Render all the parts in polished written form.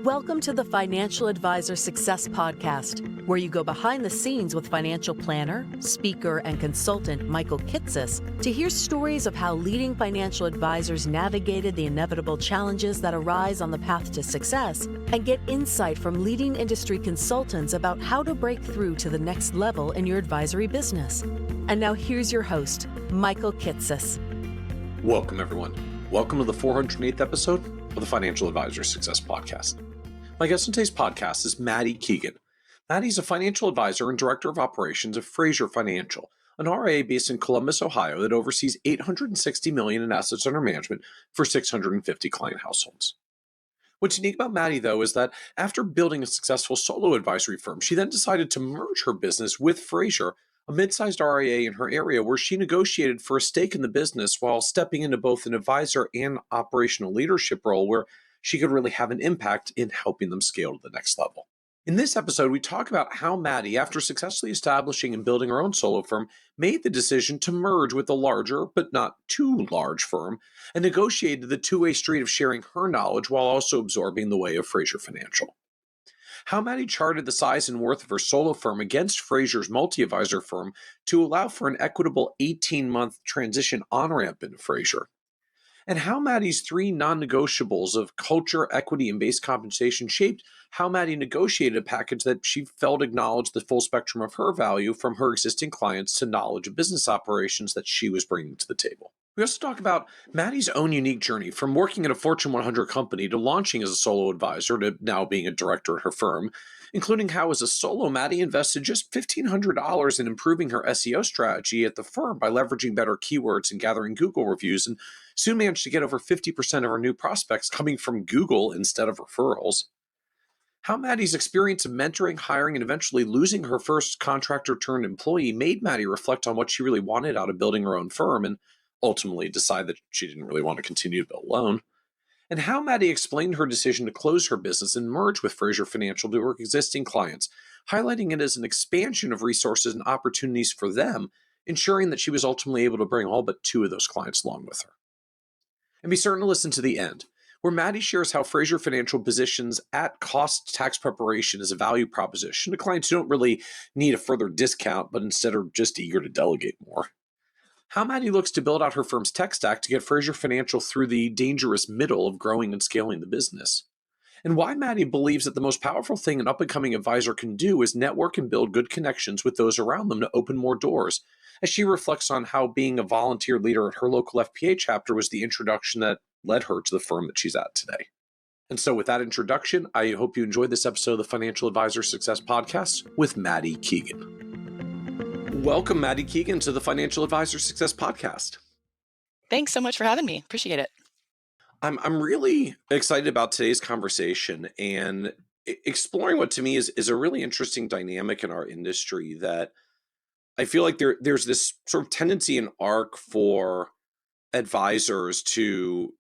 Welcome to the Financial Advisor Success Podcast, where you go behind the scenes with financial planner, speaker, and consultant Michael Kitces to hear stories of how leading financial advisors navigated the inevitable challenges that arise on the path to success and get insight from leading industry consultants about how to break through to the next level in your advisory business. And now here's your host, Michael Kitces. Welcome, everyone. Welcome to the 408th episode of the Financial Advisor Success Podcast. My guest on today's podcast is Maddi Keegan. Maddi's a financial advisor and director of operations of Frazier Financial, an RIA based in Columbus, Ohio that oversees $860 million in assets under management for 650 client households. What's unique about Maddi, though, is that after building a successful solo advisory firm, she then decided to merge her business with Frazier, a mid-sized RIA in her area where she negotiated for a stake in the business while stepping into both an advisor and operational leadership role where she could really have an impact in helping them scale to the next level. In this episode, we talk about how Maddi, after successfully establishing and building her own solo firm, made the decision to merge with a larger, but not too large firm, and negotiated the two-way street of sharing her knowledge while also absorbing the way of Frazier Financial. How Maddi charted the size and worth of her solo firm against Frazier's multi-advisor firm to allow for an equitable 18-month transition on-ramp into Frazier. And how Maddi's three non-negotiables of culture, equity, and base compensation shaped how Maddi negotiated a package that she felt acknowledged the full spectrum of her value from her existing clients to knowledge of business operations that she was bringing to the table. We also talk about Maddi's own unique journey from working at a Fortune 100 company to launching as a solo advisor to now being a director at her firm, including how as a solo, Maddi invested just $1,500 in improving her SEO strategy at the firm by leveraging better keywords and gathering Google reviews, and soon managed to get over 50% of her new prospects coming from Google instead of referrals. How Maddi's experience of mentoring, hiring, and eventually losing her first contractor-turned-employee made Maddi reflect on what she really wanted out of building her own firm and ultimately decide that she didn't really want to continue to build alone. And how Maddi explained her decision to close her business and merge with Frazier Financial to her existing clients, highlighting it as an expansion of resources and opportunities for them, ensuring that she was ultimately able to bring all but two of those clients along with her. And be certain to listen to the end, where Maddi shares how Frazier Financial positions at-cost tax preparation as a value proposition to clients who don't really need a further discount, but instead are just eager to delegate more. How Maddi looks to build out her firm's tech stack to get Frazier Financial through the dangerous middle of growing and scaling the business. And why Maddi believes that the most powerful thing an up-and-coming advisor can do is network and build good connections with those around them to open more doors, as she reflects on how being a volunteer leader at her local FPA chapter was the introduction that led her to the firm that she's at today. And so with that introduction, I hope you enjoyed this episode of the Financial Advisor Success Podcast with Maddi Keegan. Welcome, Maddi Keegan, to the Financial Advisor Success Podcast. Thanks so much for having me. Appreciate it. I'm really excited about today's conversation and exploring what to me is a really interesting dynamic in our industry that I feel like there's this sort of tendency and arc for advisors to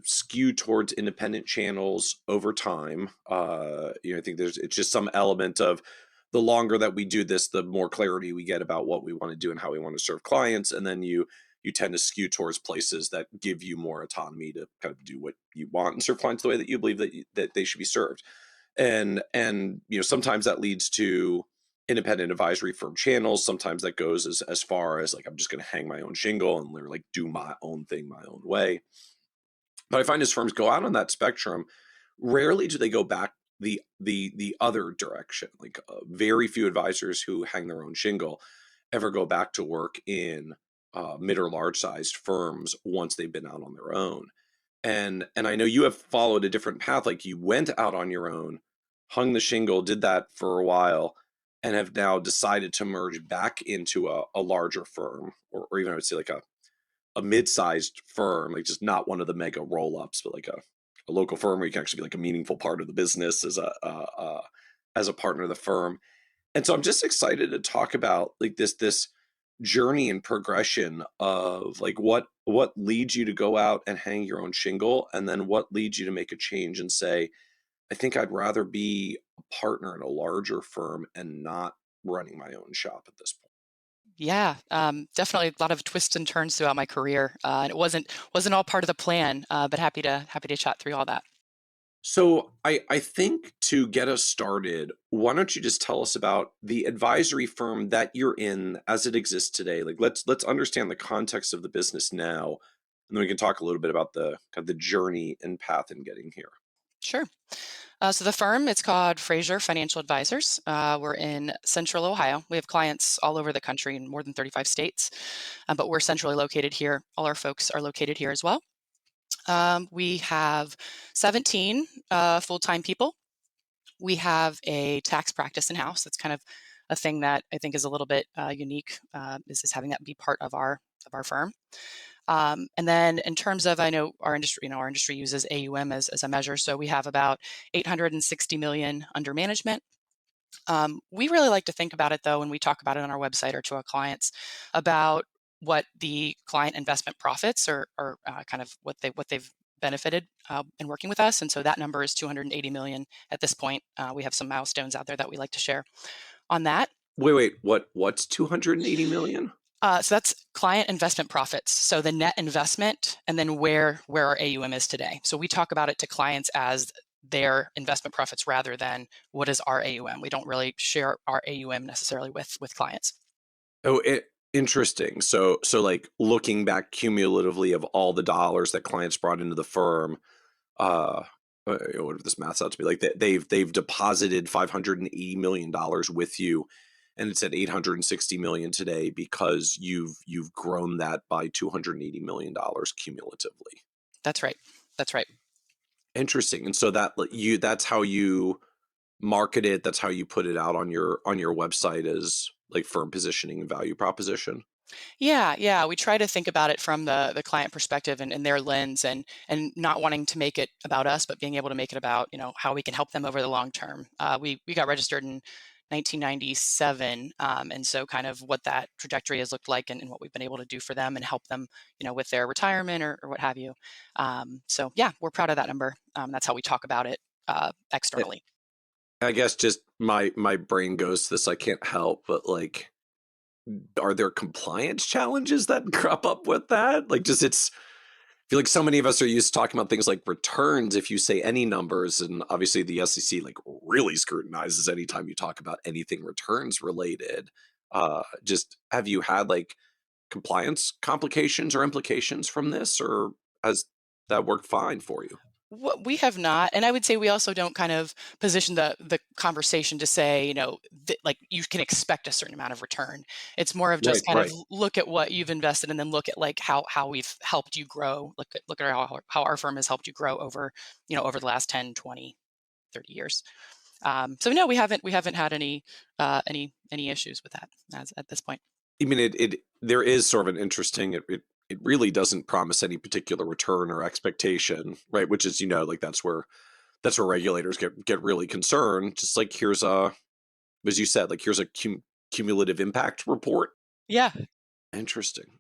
skew towards independent channels over time. I think it's just some element of the longer that we do this, the more clarity we get about what we want to do and how we want to serve clients. And then you tend to skew towards places that give you more autonomy to kind of do what you want and serve clients the way that you believe that they should be served. And sometimes that leads to independent advisory firm channels. Sometimes that goes as far as like, I'm just going to hang my own shingle and literally do my own thing my own way. But I find as firms go out on that spectrum, rarely do they go back the other direction. Like very few advisors who hang their own shingle ever go back to work in mid or large sized firms once they've been out on their own. And I know you have followed a different path. Like you went out on your own, hung the shingle, did that for a while, and have now decided to merge back into a larger firm, or even I would say like a mid-sized firm, like just not one of the mega roll-ups, but like a local firm where you can actually be like a meaningful part of the business as a partner of the firm. And so I'm just excited to talk about like this journey and progression of like what leads you to go out and hang your own shingle, and then what leads you to make a change and say, I think I'd rather be a partner in a larger firm and not running my own shop at this point. Yeah, definitely a lot of twists and turns throughout my career. And it wasn't all part of the plan, but happy to chat through all that. So I think to get us started, why don't you just tell us about the advisory firm that you're in as it exists today? Like let's understand the context of the business now, and then we can talk a little bit about the kind of the journey and path in getting here. Sure. So the firm, it's called Frazier Financial Advisors. We're in Central Ohio. We have clients all over the country in more than 35 states, but we're centrally located here. All our folks are located here as well. We have 17 full-time people. We have a tax practice in-house. That's kind of a thing that I think is a little bit unique, is having that be part of our firm. And then in terms of, I know our industry uses AUM as a measure. So we have about 860 million under management. We really like to think about it, though, when we talk about it on our website or to our clients, about what the client investment profits are kind of what they've benefited in working with us. And so that number is 280 million at this point. We have some milestones out there that we like to share on that. Wait, what's 280 million? So that's client investment profits. So the net investment, and then where our AUM is today. So we talk about it to clients as their investment profits rather than what is our AUM. We don't really share our AUM necessarily with clients. Oh, interesting. So like looking back cumulatively of all the dollars that clients brought into the firm, uh, what if this maths out to be like they've deposited $580 million with you, and it's at 860 million today because you've grown that by $280 million cumulatively. That's right. That's right. Interesting. And so that's how you market it. That's how you put it out on your website as like firm positioning and value proposition. Yeah. We try to think about it from the client perspective and their lens, and not wanting to make it about us, but being able to make it about how we can help them over the long term. We got registered in 1997, and so kind of what that trajectory has looked like, and what we've been able to do for them and help them, with their retirement or what have you. So yeah, we're proud of that number. That's how we talk about it Eh, externally. I guess just my brain goes to this. I can't help but like, are there compliance challenges that crop up with that? Like, I feel like so many of us are used to talking about things like returns if you say any numbers, and obviously the SEC like really scrutinizes anytime you talk about anything returns related. Just have you had like compliance complications or implications from this, or has that worked fine for you? We have not, and I would say we also don't kind of position the conversation to say, like you can expect a certain amount of return. It's more of Right, just kind of right. look at what you've invested, and then look at like how we've helped you grow. Look at how our firm has helped you grow over the last 10, 20, 30 years. So no, we haven't had any issues with that as at this point. I mean, it there is sort of an interesting. It really doesn't promise any particular return or expectation, right? Which is like that's where regulators get really concerned. Just like here's a, as you said, like here's a cumulative impact report. Yeah. Interesting.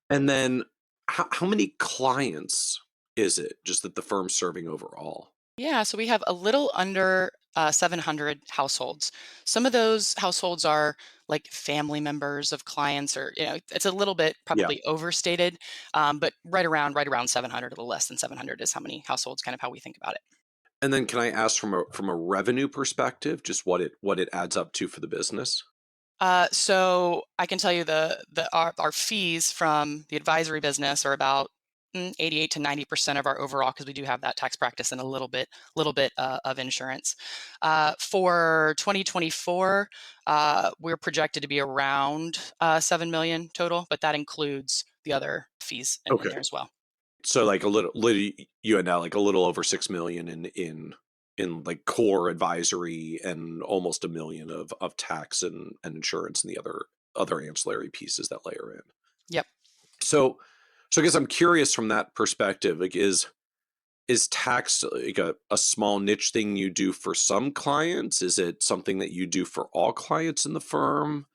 And then how many clients is it just that the firm's serving overall? Yeah, so we have a little under 700 households. Some of those households are like family members of clients, or it's a little bit Yeah. probably overstated, but right around 700, a little less than 700 is how many households, kind of how we think about it. And then can I ask from a revenue perspective, just what it adds up to for the business? So I can tell you our fees from the advisory business are about 88 to 90% of our overall, because we do have that tax practice and a little bit of insurance. For 2024, we're projected to be around 7 million total, but that includes the other fees in Okay. there as well. So like a little you had now like a little over 6 million in like core advisory, and almost 1 million of tax and insurance and the other ancillary pieces that layer in. Yep. So I guess I'm curious from that perspective, like is tax like a small niche thing you do for some clients? Is it something that you do for all clients in the firm?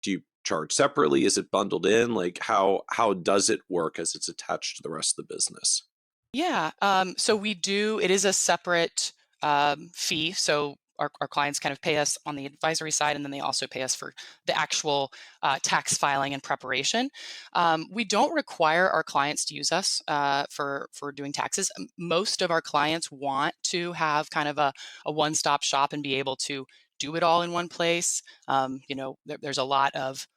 Do you charge separately? Is it bundled in? Like how does it work as it's attached to the rest of the business? Yeah. So it is a separate fee. So our clients kind of pay us on the advisory side, and then they also pay us for the actual tax filing and preparation. We don't require our clients to use us for doing taxes. Most of our clients want to have kind of a one-stop shop and be able to do it all in one place. There's a lot of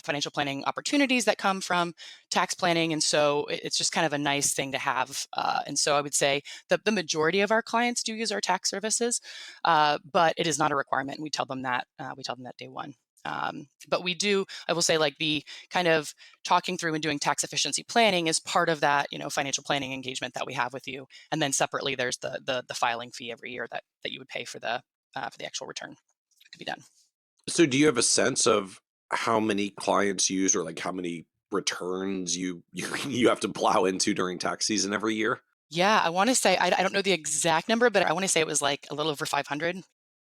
financial planning opportunities that come from tax planning. And so it's just kind of a nice thing to have. And so I would say that the majority of our clients do use our tax services, but it is not a requirement. And we tell them that day one. But we do, I will say, like the kind of talking through and doing tax efficiency planning is part of that, financial planning engagement that we have with you. And then separately, there's the filing fee every year that you would pay for the actual return to be done. So do you have a sense of how many clients use, or like how many returns you have to plow into during tax season every year? Yeah, I want to say, I don't know the exact number, but I want to say it was like a little over 500.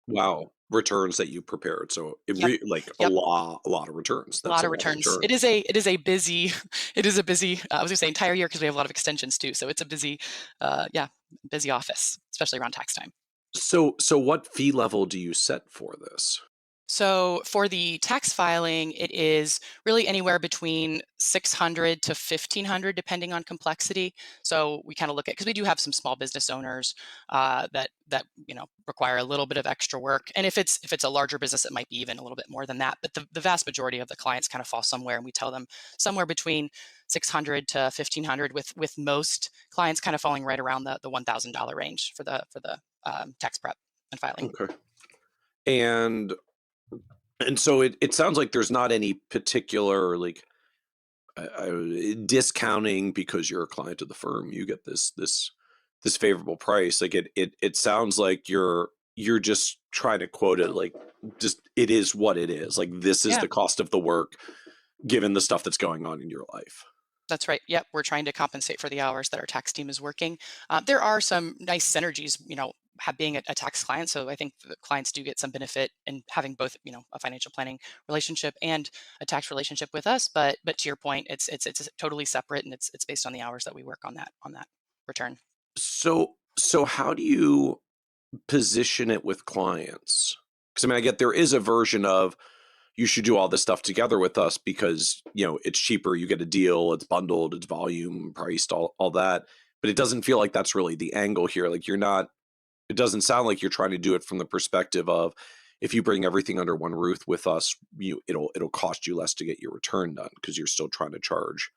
Wow, returns that you prepared. So Yep. like Yep. a lot of returns. A That's lot a of lot of returns. returns. It is a busy, it is a busy, I was going to say entire year because we have a lot of extensions too. So it's a busy, busy office, especially around tax time. So what fee level do you set for this? So for the tax filing, it is really anywhere between 600 to 1500, depending on complexity. So we kind of look at, because we do have some small business owners that require a little bit of extra work, and if it's a larger business, it might be even a little bit more than that. But the vast majority of the clients kind of fall somewhere, and we tell them somewhere between 600 to 1500, with most clients kind of falling right around the $1,000 range for the tax prep and filing. Okay. And so it sounds like there's not any particular like discounting because you're a client of the firm. You get this favorable price. Like it sounds like you're just trying to quote it like just it is what it is. Like this is Yeah. the cost of the work given the stuff that's going on in your life. That's right. Yep. We're trying to compensate for the hours that our tax team is working. There are some nice synergies, being a tax client. So I think the clients do get some benefit in having both, a financial planning relationship and a tax relationship with us. But to your point, it's totally separate, and it's based on the hours that we work on that return. So how do you position it with clients? Because I mean, I get there is a version of you should do all this stuff together with us because it's cheaper, you get a deal, it's bundled, it's volume priced, all that. But it doesn't feel like that's really the angle here. Like you're not. It doesn't sound like you're trying to do it from the perspective of if you bring everything under one roof with us, it'll cost you less to get your return done because you're still trying to charge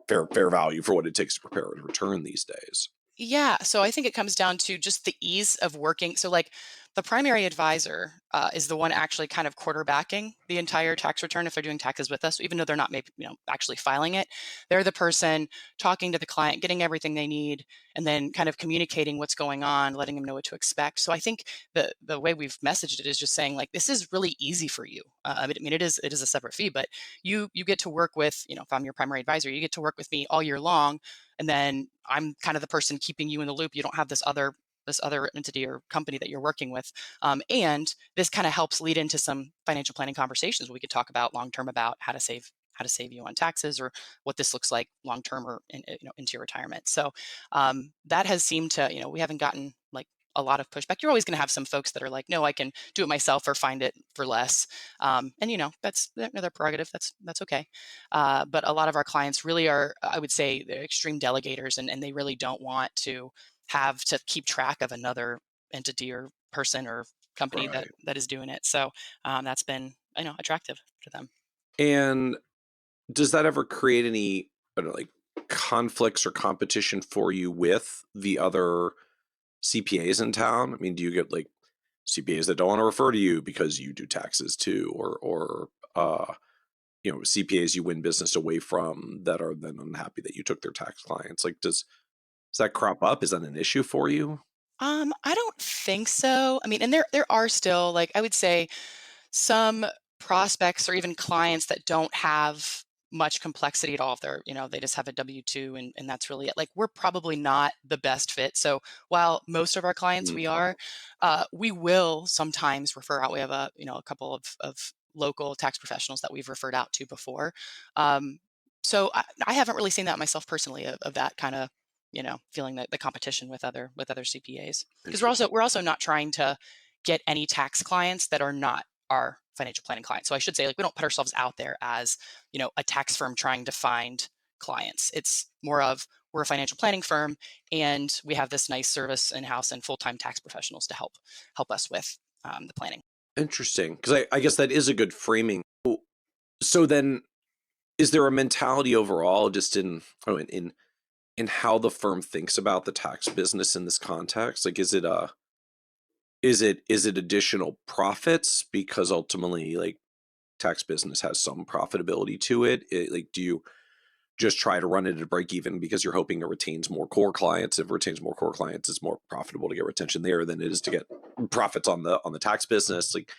fair value for what it takes to prepare a return these days. Yeah, so I think it comes down to just the ease of working. So, like, the primary advisor is the one actually kind of quarterbacking the entire tax return if they're doing taxes with us, even though they're not maybe actually filing it. They're the person talking to the client, getting everything they need, and then kind of communicating what's going on, letting them know what to expect. So I think the way we've messaged it is just saying, like, this is really easy for you. I mean, it is a separate fee, but you get to work with, if I'm your primary advisor, you get to work with me all year long, and then I'm kind of the person keeping you in the loop. You don't have this other entity or company that you're working with, and this kind of helps lead into some financial planning conversations where we could talk about long term about how to save you on taxes, or what this looks like long term, or into your retirement. So that has seemed to, we haven't gotten like a lot of pushback. You're always going to have some folks that are like, no, I can do it myself or find it for less. And that's their prerogative. That's okay. But a lot of our clients really are, I would say, they're extreme delegators, and they really don't want to have to keep track of another entity or person or company Right. that is doing it. So that's been, attractive to them. And does that ever create any, I don't know, like conflicts or competition for you with the other CPAs in town? I mean, do you get like CPAs that don't want to refer to you because you do taxes too, or CPAs you win business away from that are then unhappy that you took their tax clients? Like, does that crop up? Is that an issue for you? I don't think so. I mean, and there are still, like, I would say, some prospects or even clients that don't have much complexity at all. If they're, they just have a W-2, and that's really it. Like, we're probably not the best fit. So while most of our clients Mm. we will sometimes refer out. We have a couple of local tax professionals that we've referred out to before. So I haven't really seen that myself personally, of that kind of, feeling the competition with other CPAs, because we're Interesting. also not trying to get any tax clients that are not our financial planning clients. So I should say, like, we don't put ourselves out there as, a tax firm trying to find clients. It's more of, we're a financial planning firm, and we have this nice service in-house and full-time tax professionals to help us with the planning. Interesting, because I guess that is a good framing. So then, is there a mentality overall, just in how the firm thinks about the tax business in this context? Like, is it additional profits, because ultimately, like, tax business has some profitability to it? Like, do you just try to run it at a break even because you're hoping it retains more core clients? If it retains more core clients, it's more profitable to get retention there than it is to get profits on the tax business. Like,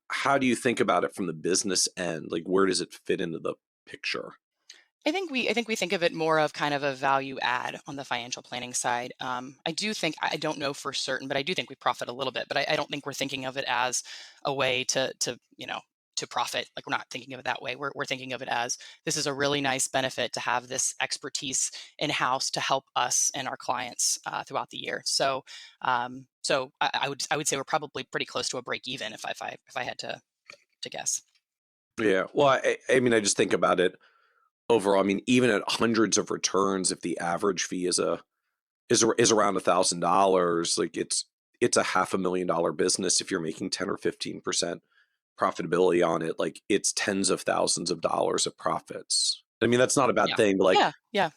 how do you think about it from the business end? Like, where does it fit into the picture? I think we think of it more of kind of a value add on the financial planning side. I don't know for certain, but I do think we profit a little bit. But I don't think we're thinking of it as a way to profit. Like, we're not thinking of it that way. We're thinking of it as, this is a really nice benefit to have this expertise in house to help us and our clients throughout the year. So I would say we're probably pretty close to a break even if I had to guess. Yeah. Well, I mean, I just think about it overall. I mean, even at hundreds of returns, if the average fee is around $1,000, like, it's a $500,000 business. If you're making 10 or 15% profitability on it, like, it's tens of thousands of dollars of profits. I mean, that's not a bad Yeah. thing, but, like, Yeah. Yeah.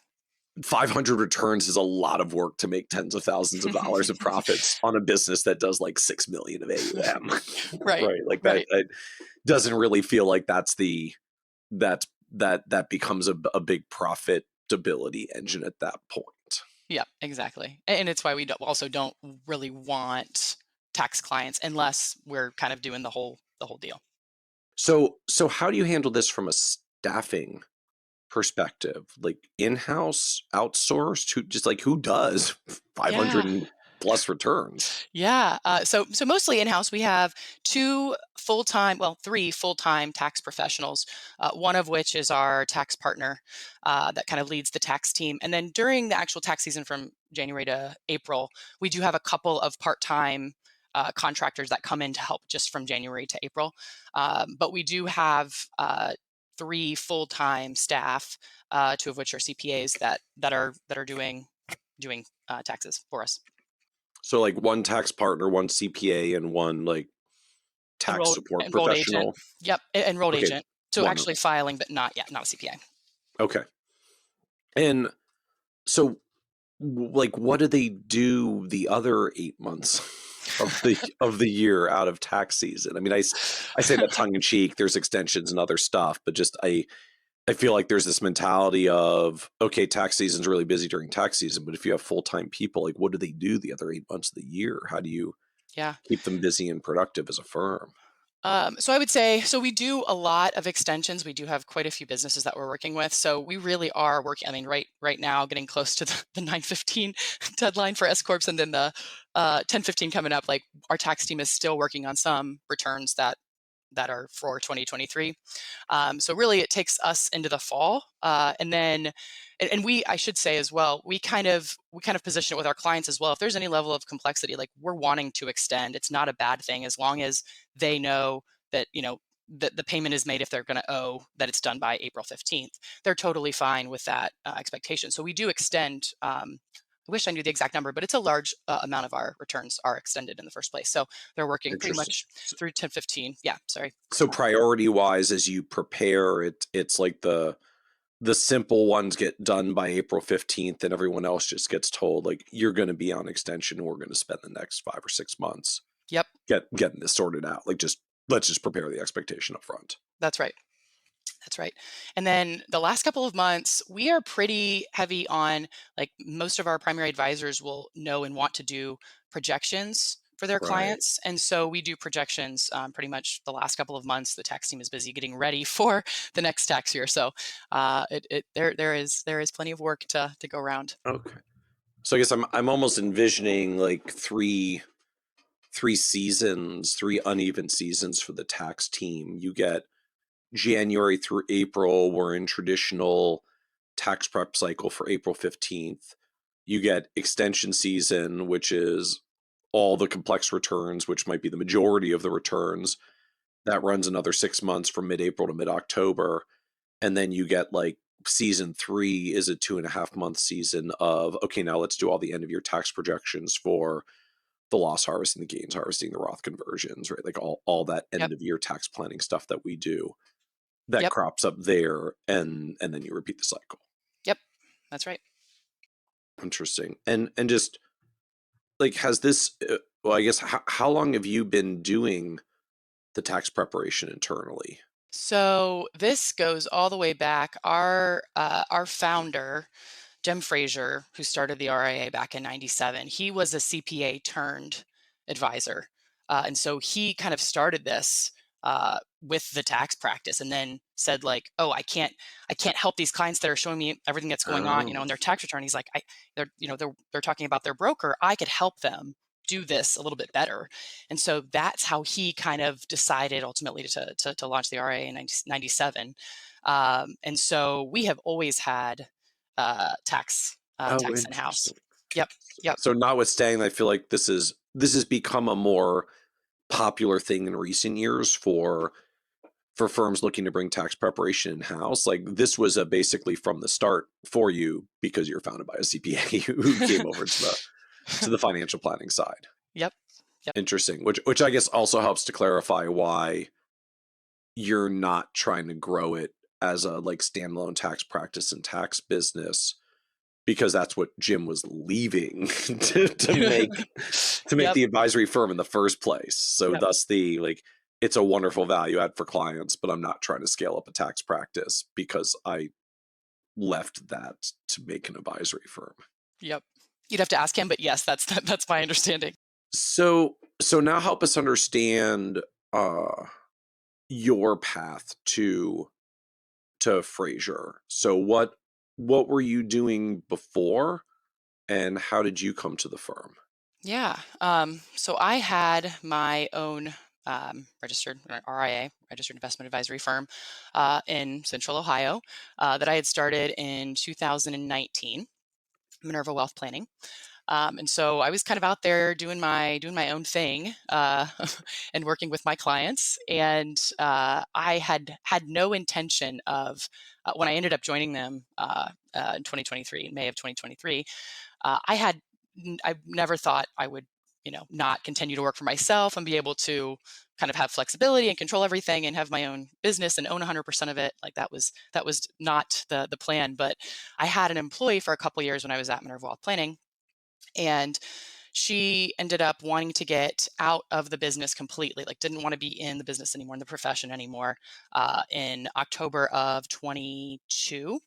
500 returns is a lot of work to make tens of thousands of dollars of profits on a business that does like 6 million of AUM. Right. Right? Like, that, Right. that doesn't really feel like that becomes a big profitability engine at that point. Yeah, exactly. And it's why we also don't really want tax clients unless we're kind of doing the whole deal. So how do you handle this from a staffing perspective? Like, in-house, outsourced? Who does 500 Yeah. and plus returns? Yeah. So mostly in-house. We have three full-time tax professionals, one of which is our tax partner that kind of leads the tax team. And then during the actual tax season from January to April, we do have a couple of part-time contractors that come in to help just from January to April. But we do have three full-time staff, two of which are CPAs that are doing taxes for us. So, like, one tax partner, one CPA, and one, like, tax support Enrolled agent. professional? Yep, enrolled Okay, agent. So one. actually filing, but not a CPA. Okay. And so, like, what do they do the other 8 months of the year out of tax season? I mean, I say that tongue in cheek. There's extensions and other stuff, but just I feel like there's this mentality of, okay, tax season's really busy during tax season, but if you have full-time people, like, what do they do the other 8 months of the year? How do you Yeah. keep them busy and productive as a firm? So I would say, so we do a lot of extensions. We do have quite a few businesses that we're working with. So we really are working. I mean, right now, getting close to the 9:15 deadline for S corps, and then the 10:15 coming up. Like, our tax team is still working on some returns that are for 2023. So really, it takes us into the fall, and then, and I should say as well, we kind of position it with our clients as well. If there's any level of complexity, like, we're wanting to extend, it's not a bad thing as long as they know that that the payment is made, if they're going to owe, that it's done by April 15th. They're totally fine with that expectation. So we do extend. I wish I knew the exact number, but it's a large amount of our returns are extended in the first place. So they're working pretty Interesting. much through 10:15. Yeah, sorry. So priority wise, as you prepare, it's like the simple ones get done by April 15th, and everyone else just gets told, like, you're going to be on extension. We're going to spend the next 5 or 6 months Yep, getting this sorted out. Like, let's just prepare the expectation up front. that's right. That's right. And then the last couple of months, we are pretty heavy on, like, most of our primary advisors will know and want to do projections for their Right. clients. And so we do projections pretty much the last couple of months. The tax team is busy getting ready for the next tax year. So there is plenty of work to go around. Okay. So I guess I'm almost envisioning, like, three seasons, three uneven seasons for the tax team. You get January through April, we're in traditional tax prep cycle for April 15th. You get extension season, which is all the complex returns, which might be the majority of the returns. That runs another 6 months from mid-April to mid-October. And then you get like season 3 is a 2.5-month season of, okay, now let's do all the end of year tax projections for the loss harvesting, the gains harvesting, the Roth conversions, right? Like all that end Yep. of year tax planning stuff that we do that Yep. crops up there, and then you repeat the cycle. Yep. That's right. Interesting. And just like, has this, well, I guess, how long have you been doing the tax preparation internally? So this goes all the way back. Our founder, Jim Frazier, who started the RIA back in '97, he was a CPA turned advisor, and so he kind of started this with the tax practice, and then said like, "Oh, I can't help these clients that are showing me everything that's going on, Oh, in their tax return." He's like, they're talking about their broker. I could help them do this a little bit better." And so that's how he kind of decided ultimately to launch the RIA in '97. And so we have always had tax oh, tax in house. interesting. Yep, yep. So notwithstanding, I feel like this has become a more popular thing in recent years for firms looking to bring tax preparation in house. Like, this was a basically from the start for you because you're founded by a CPA who came over to the financial planning side. Yep, yep. Interesting. Which I guess also helps to clarify why you're not trying to grow it as a like standalone tax practice and tax business, because that's what Jim was leaving to make Yep, the advisory firm in the first place. So yep. thus the like, it's a wonderful value add for clients, but I'm not trying to scale up a tax practice because I left that to make an advisory firm. Yep. You'd have to ask him, but yes, that's my understanding. So now help us understand your path to Frazier. So what were you doing before, and how did you come to the firm? Yeah. So I had my own registered RIA, registered investment advisory firm, in Central Ohio, that I had started in 2019, Minerva Wealth Planning. And so I was kind of out there doing my own thing, and working with my clients. And I had no intention of, when I ended up joining them in 2023, in May of 2023. I never thought I would, not continue to work for myself and be able to kind of have flexibility and control everything and have my own business and own 100% of it. Like that was not the plan. But I had an employee for a couple of years when I was at Minerva Wealth Planning, and she ended up wanting to get out of the business completely, like didn't want to be in the business anymore, in the profession anymore, in October of 22.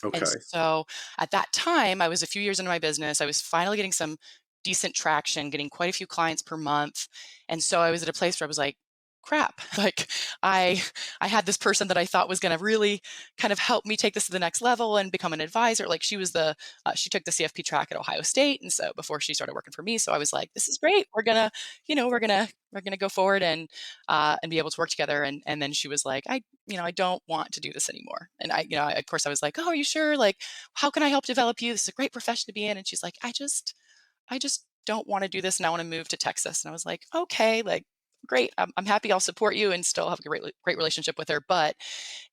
And Okay. so at that time, I was a few years into my business. I was finally getting some decent traction, getting quite a few clients per month. And so I was at a place where I was like, crap, like I I had this person that I thought was going to really kind of help me take this to the next level and become an advisor. Like she took the CFP track at Ohio State, and so before she started working for me, so I was like, this is great. We're gonna go forward and be able to work together. And then she was like, I don't want to do this anymore. And of course I was like, oh, are you sure? Like, how can I help develop you? This is a great profession to be in. And she's like, I just don't want to do this, and I want to move to Texas. And I was like, okay, like, great. I'm happy. I'll support you and still have a great relationship with her. But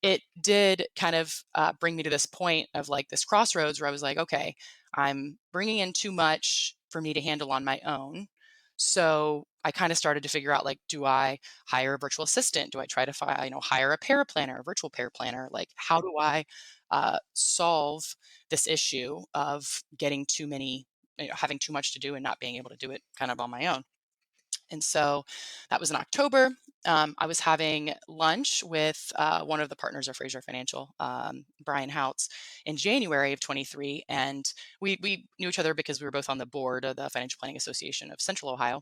it did kind of bring me to this point of like this crossroads where I was like, okay, I'm bringing in too much for me to handle on my own. So I kind of started to figure out, like, do I hire a virtual assistant? Do I try to hire a paraplanner, a virtual paraplanner? Like, how do I solve this issue of getting too many, having too much to do and not being able to do it kind of on my own? And so that was in October. I was having lunch with one of the partners of Frazier Financial, Brian Houts, in January of 23. And we knew each other because we were both on the board of the Financial Planning Association of Central Ohio.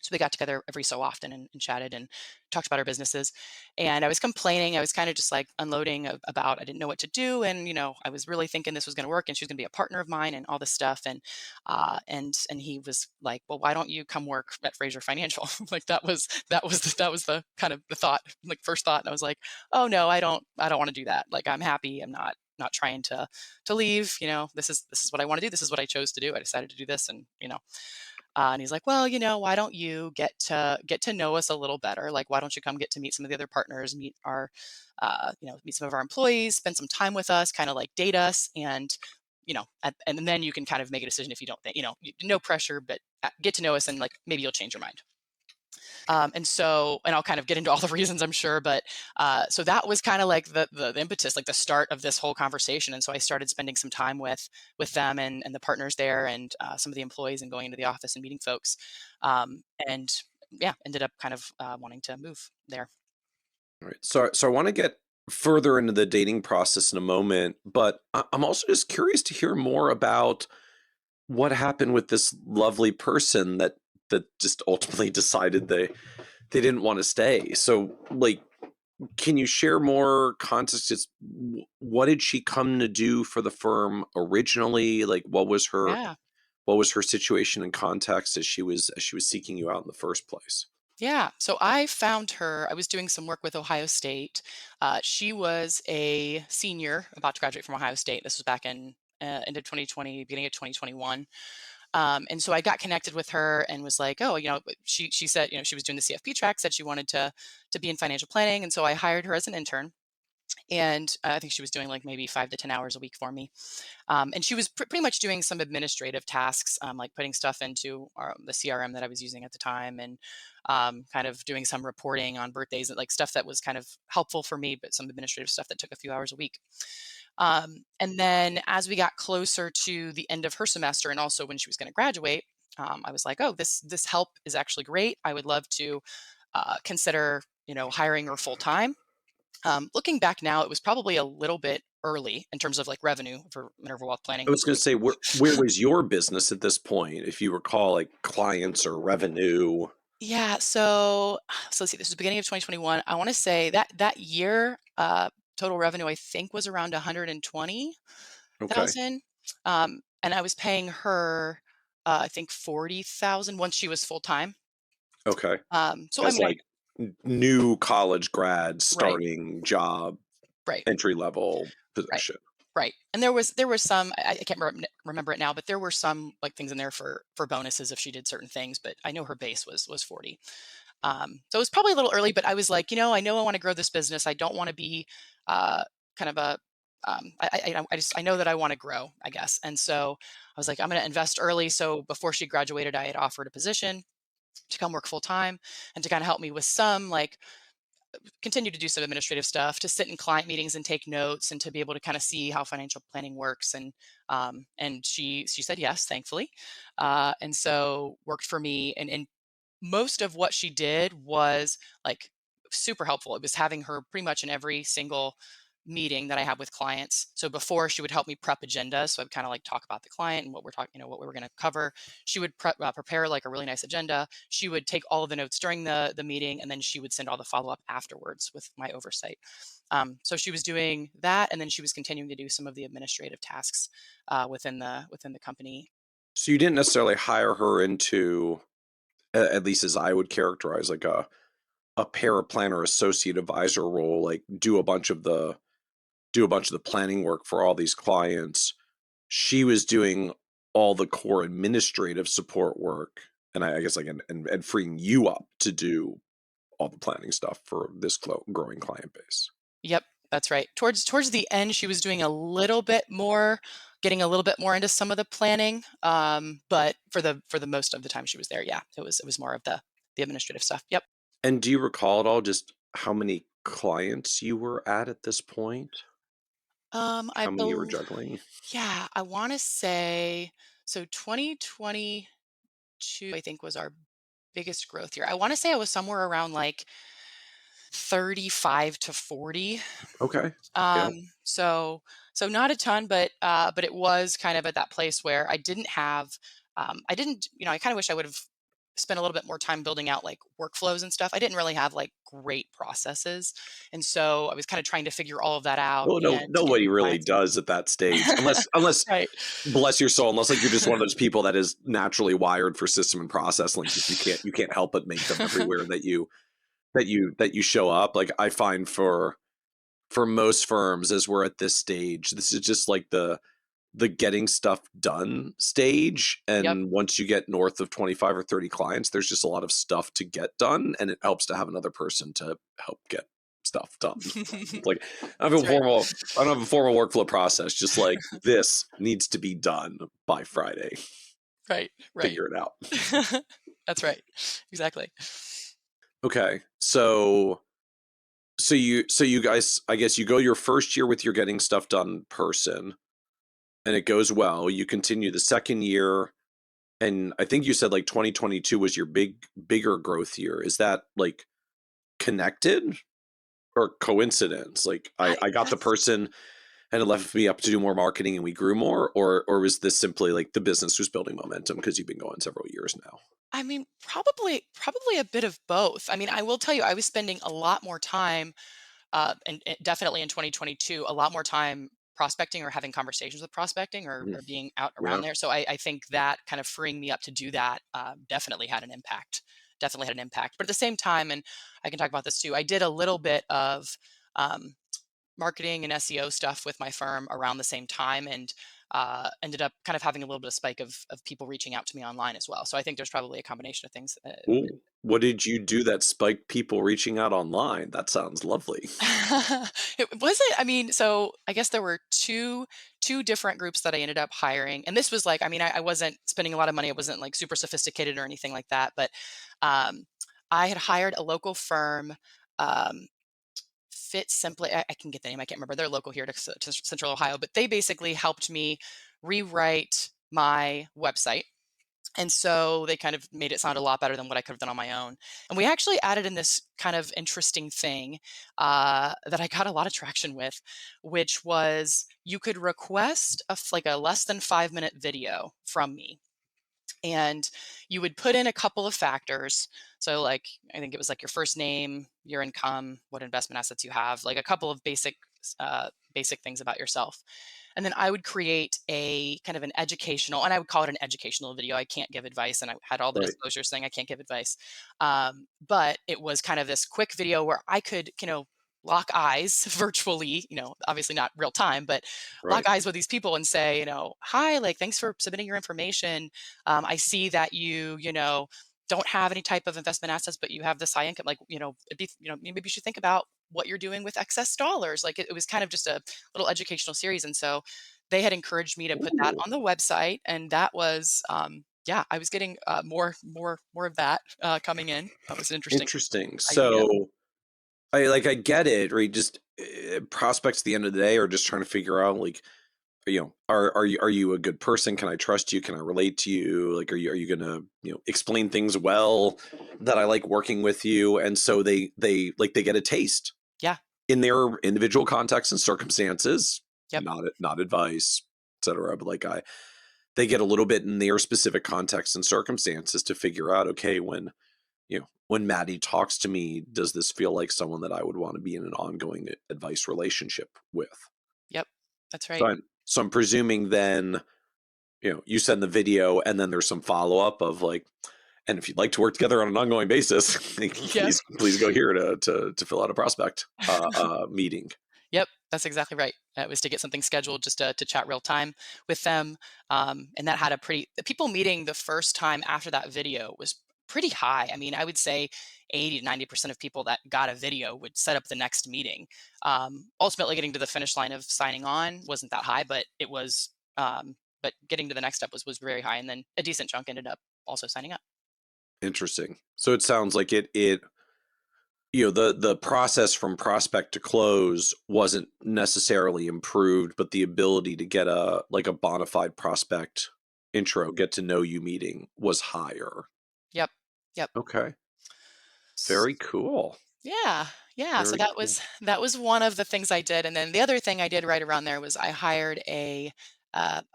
So we got together every so often and chatted and talked about our businesses. And I was complaining. I was kind of just like unloading about I didn't know what to do, and I was really thinking this was going to work, and she was going to be a partner of mine, and all this stuff. And he was like, "Well, why don't you come work at Frazier Financial?" Like that was the kind of the thought, like first thought. And I was like, "Oh no, I don't want to do that. Like, I'm happy. I'm not trying to leave. This is what I want to do. This is what I chose to do. I decided to do this, and And he's like, well, why don't you get to know us a little better? Like, why don't you come get to meet some of the other partners, meet our, meet some of our employees, spend some time with us, kind of like date us, and and then you can kind of make a decision if you don't think, no pressure, but get to know us and like maybe you'll change your mind. And I'll kind of get into all the reasons, I'm sure, but so that was kind of like the impetus, like the start of this whole conversation. And so I started spending some time with them and the partners there, and some of the employees, and going into the office and meeting folks, and yeah, ended up kind of wanting to move there. All right. So I want to get further into the dating process in a moment, but I'm also just curious to hear more about what happened with this lovely person that just ultimately decided they didn't want to stay. So, like, can you share more context? Just what did she come to do for the firm originally? Like, Yeah. what was her situation and context as she was seeking you out in the first place? Yeah. So I found her. I was doing some work with Ohio State. She was a senior about to graduate from Ohio State. This was back in end of 2020, beginning of 2021. And so I got connected with her and was like, oh, she said, she was doing the CFP track, said she wanted to be in financial planning, and so I hired her as an intern. And I think she was doing like maybe 5 to 10 hours a week for me. And she was pretty much doing some administrative tasks, like putting stuff into the CRM that I was using at the time, and kind of doing some reporting on birthdays, and like stuff that was kind of helpful for me, but some administrative stuff that took a few hours a week. And then as we got closer to the end of her semester, and also when she was going to graduate, I was like, oh, this help is actually great. I would love to consider hiring her full time. Looking back now, it was probably a little bit early in terms of like revenue for Minerva Wealth I Planning. was going to say, where was your business at this point, if you recall, like clients or revenue? Yeah, so let's see. This was beginning of 2021. I want to say that year, total revenue I think was around 120,000, Okay, and I was paying her, I think 40,000 once she was full time. okay. So I As mean, like new college grad right, starting job, right, entry level right. position. Right. And there was some, I can't remember it now, but there were some like things in there for bonuses if she did certain things, but I know her base was 40. So it was probably a little early, but I was like, I know I want to grow this business. I don't want to be kind of a I know that I want to grow, I guess. And so I was like, I'm going to invest early. So before she graduated, I had offered a position to come work full time and to kind of help me with some like continue to do some administrative stuff, to sit in client meetings and take notes, and to be able to kind of see how financial planning works. And she said yes, thankfully, and so worked for me. And most of what she did was like super helpful. It was having her pretty much in every single meeting that I have with clients. So before, she would help me prep agendas. So I would kind of like talk about the client and what we're talking, what we were going to cover. She would prepare like a really nice agenda. She would take all of the notes during the meeting, and then she would send all the follow up afterwards with my oversight. So she was doing that, and then she was continuing to do some of the administrative tasks within the company. So you didn't necessarily hire her into, at least as I would characterize, like a paraplanner associate advisor role, like do a bunch of the planning work for all these clients. She was doing all the core administrative support work, and I guess like and freeing you up to do all the planning stuff for this growing client base. Yep, that's right. Towards the end, she was doing a little bit more, getting a little bit more into some of the planning. But for the most of the time she was there, yeah, it was more of the administrative stuff. Yep. And do you recall at all just how many clients you were at this point? I How many you were bel juggling? Yeah, I want to say so. 2022, I think, was our biggest growth year. I want to say I was somewhere around like 35 to 40. Okay. Yeah. Um, so so not a ton, but it was kind of at that place where I didn't, I kind of wish I would have spent a little bit more time building out like workflows and stuff. I didn't really have like great processes. And so I was kind of trying to figure all of that out Well, no, and to get nobody new really clients. does at that stage, unless Right. bless your soul, unless like you're just one of those people that is naturally wired for system and process links. Just you can't help but make them everywhere that you show up. Like I find for most firms, as we're at this stage, this is just like the getting stuff done stage. Yep. And once you get north of 25 or 30 clients, there's just a lot of stuff to get done. And it helps to have another person to help get stuff done. Like That's right. I don't have a formal workflow process. Just like this needs to be done by Friday. Right. Right. Figure it out. That's right. Exactly. Okay. So you guys, I guess you go your first year with your getting stuff done person and it goes well. You continue the second year, and I think you said like 2022 was your bigger growth year. Is that like connected or coincidence? Like I got the That's person and it left me up to do more marketing and we grew more, or was this simply like the business was building momentum because you've been going several years now? I mean, probably a bit of both. I mean, I will tell you, I was spending a lot more time, and definitely in 2022, a lot more time prospecting or having conversations with prospecting Mhm. or being out Yeah. around there. So I think that kind of freeing me up to do that definitely had an impact. Definitely had an impact. But at the same time, and I can talk about this too, I did a little bit of um, marketing and SEO stuff with my firm around the same time, and ended up kind of having a little bit of spike of people reaching out to me online as well. So I think there's probably a combination of things. Ooh. What did you do that spiked people reaching out online? That sounds lovely. It wasn't, I mean, so I guess there were two different groups that I ended up hiring. And this was like, I mean, I wasn't spending a lot of money. It wasn't like super sophisticated or anything like that. But um, I had hired a local firm, um, Fit Simply. I can get the name. I can't remember. They're local here to Central Ohio, but they basically helped me rewrite my website, and so they kind of made it sound a lot better than what I could have done on my own. And we actually added in this kind of interesting thing that I got a lot of traction with, which was you could request like a less than 5 minute video from me. And you would put in a couple of factors. So, like, I think it was like your first name, your income, what investment assets you have, like a couple of basic things about yourself. And then I would create a kind of an educational, and I would call it an educational video. I can't give advice, and I had all the Right. disclosures saying I can't give advice. But it was kind of this quick video where I could, lock eyes virtually, obviously not real time, but lock Right. eyes with these people and say, hi, like, thanks for submitting your information. I see that you don't have any type of investment assets, but you have this high income. Like, it'd be, maybe you should think about what you're doing with excess dollars. Like, it was kind of just a little educational series. And so they had encouraged me to put that Ooh, on the website. And that was, yeah, I was getting more of that coming in. That was an interesting interesting. idea. So I get it, right? Just prospects at the end of the day are just trying to figure out like, are you a good person? Can I trust you? Can I relate to you? Like, are you gonna explain things well that I like working with you? And so they get a taste Yeah. in their individual contexts and circumstances, Yep. not advice, etc. But like they get a little bit in their specific context and circumstances to figure out, okay, when Maddie talks to me, does this feel like someone that I would want to be in an ongoing advice relationship with? Yep. That's So right. I'm presuming then, you send the video and then there's some follow-up of like, and if you'd like to work together on an ongoing basis, Yeah. please go here to fill out a prospect meeting. Yep, that's exactly right. It was to get something scheduled just to chat real time with them. And that had the people meeting the first time after that video was pretty high. I mean, I would say 80 to 90% of people that got a video would set up the next meeting. Ultimately, getting to the finish line of signing on wasn't that high, but but getting to the next step was very high. And then a decent chunk ended up also signing up. Interesting. So it sounds like it the process from prospect to close wasn't necessarily improved, but the ability to get a bona fide prospect intro, get to know you meeting was higher. Yep. Yep. Okay. Very cool. Yeah, yeah. So Very that cool. was one of the things I did, and then the other thing I did right around there was I hired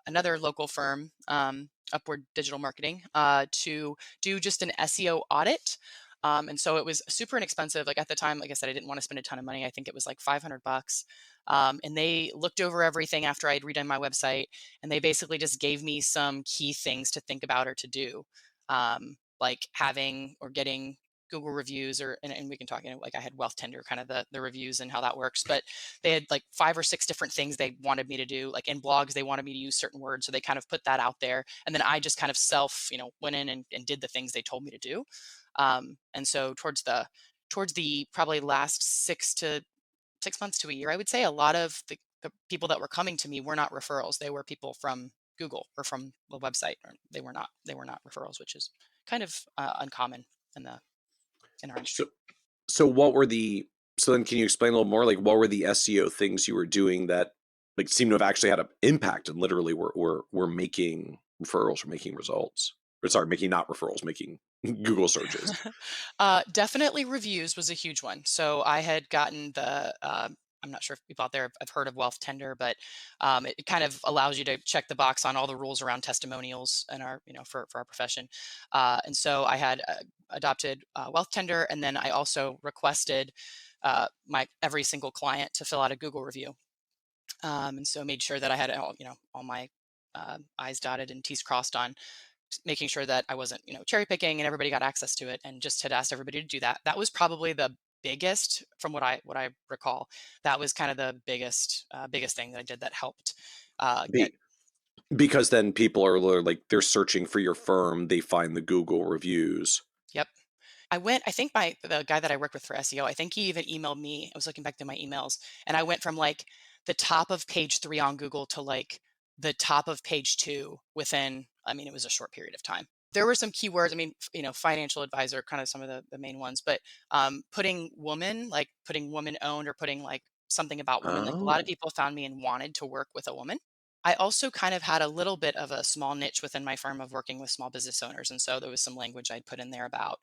another local firm, Upward Digital Marketing, to do just an SEO audit. And so it was super inexpensive. Like, at the time, like I said, I didn't want to spend a ton of money. I think it was like $500. And they looked over everything after I'd redone my website, and they basically just gave me some key things to think about or to do, like having or getting Google reviews, and we can talk, like I had Wealth Tender, kind of the reviews and how that works. But they had like 5 or 6 different things they wanted me to do. Like in blogs, they wanted me to use certain words. So they kind of put that out there. And then I just kind of went in and did the things they told me to do. And so towards the probably last 6 months to a year, I would say a lot of the people that were coming to me were not referrals. They were people from Google or from the website, or they were not referrals, which is kind of uncommon in the in our industry. So, so what were the, so then can you explain a little more? Like, what were the SEO things you were doing that like seem to have actually had an impact and literally were making referrals or making results? Or sorry, making not referrals, making Google searches. Definitely reviews was a huge one. So I had gotten I'm not sure if people out there have heard of Wealth Tender, but it kind of allows you to check the box on all the rules around testimonials and for our profession. And so I had adopted Wealth Tender, and then I also requested my every single client to fill out a Google review. And so made sure that I had all my I's dotted and T's crossed on making sure that I wasn't, cherry picking and everybody got access to it, and just had asked everybody to do that. That was probably the biggest from what I recall. That was kind of the biggest thing that I did that helped get. Be, because then people are like, they're searching for your firm, they find the Google reviews. Yep. I think the guy that I worked with for SEO, I think he even emailed me. I was looking back through my emails, and I went from like the top of page 3 on Google to like the top of page 2 within, I mean, it was a short period of time. There were some keywords. I mean, financial advisor, kind of some of the main ones, but putting woman, like putting woman owned, or putting like something about women, like a lot of Oh, people found me and wanted to work with a woman. I also kind of had a little bit of a small niche within my firm of working with small business owners. And so there was some language I'd put in there about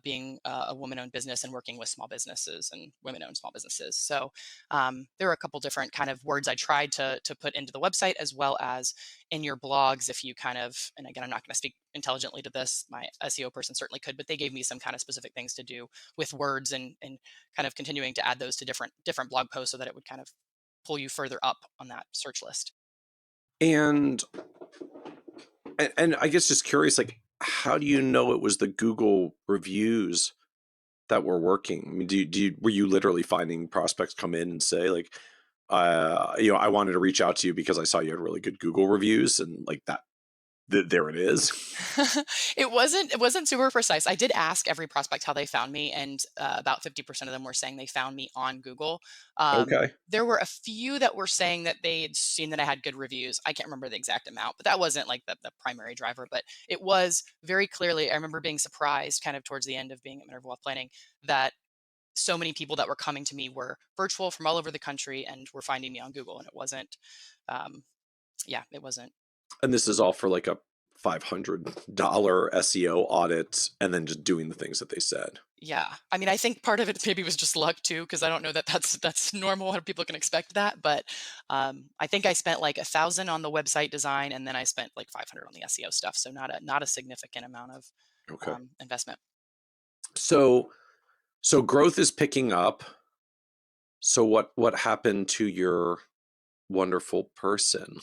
being a woman owned business and working with small businesses and women owned small businesses. So there were a couple different kind of words I tried to put into the website, as well as in your blogs. If you kind of, and again, I'm not going to speak intelligently to this, my SEO person certainly could, but they gave me some kind of specific things to do with words, and kind of continuing to add those to different blog posts so that it would kind of pull you further up on that search list. and and I guess just curious, like, how do you know it was the Google reviews that were working? I mean, were you literally finding prospects come in and say like, I wanted to reach out to you because I saw you had really good Google reviews, and like that, there it is. It wasn't super precise. I did ask every prospect how they found me, and about 50% of them were saying they found me on Google. Okay. There were a few that were saying that they had seen that I had good reviews. I can't remember the exact amount, but that wasn't like the primary driver. But it was very clearly, I remember being surprised kind of towards the end of being at Minerva Wealth Planning, that so many people that were coming to me were virtual from all over the country and were finding me on Google. And it wasn't, um, yeah, it wasn't. And this is all for like a $500 SEO audit, and then just doing the things that they said. Yeah. I mean, I think part of it maybe was just luck too, because I don't know that that's normal. How people can expect that. But I think I spent like 1,000 on the website design, and then I spent like 500 on the SEO stuff. So not a significant amount of Okay. investment. So growth is picking up. So what happened to your wonderful person?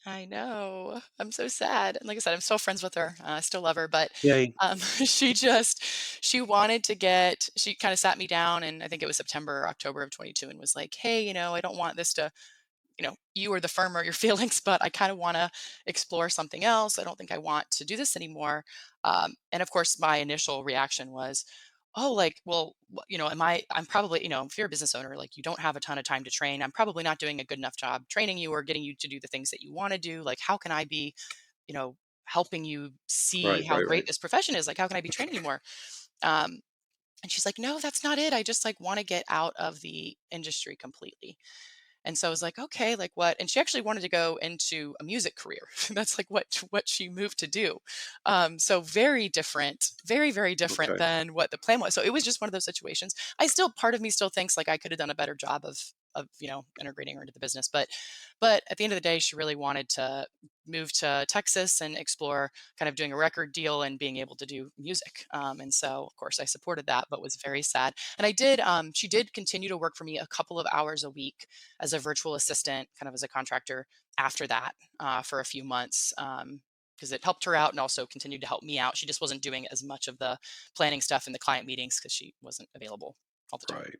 I know. I'm so sad. And like I said, I'm still friends with her. I still love her, but Yay. she wanted to she kind of sat me down, and I think it was September or October of 22, and was like, hey, I don't want this to, you or the firm or your feelings, but I kind of want to explore something else. I don't think I want to do this anymore. And of course, my initial reaction was, oh, like, well, I'm probably, if you're a business owner, like you don't have a ton of time to train. I'm probably not doing a good enough job training you or getting you to do the things that you want to do. Like, how can I be, helping you see Right, how right, great right. this profession is? Like, how can I be training you more? Um, and she's like, no, that's not it. I just like want to get out of the industry completely. And so I was like, okay, like what? And she actually wanted to go into a music career. That's like what she moved to do. So very different, very, very different Okay. than what the plan was. So it was just one of those situations. Part of me still thinks like I could have done a better job of integrating her into the business. But at the end of the day, she really wanted to move to Texas and explore kind of doing a record deal and being able to do music. And so of course I supported that, but was very sad. And she did continue to work for me a couple of hours a week as a virtual assistant, kind of as a contractor after that, for a few months. because it helped her out and also continued to help me out. She just wasn't doing as much of the planning stuff in the client meetings because she wasn't available all the time. Right.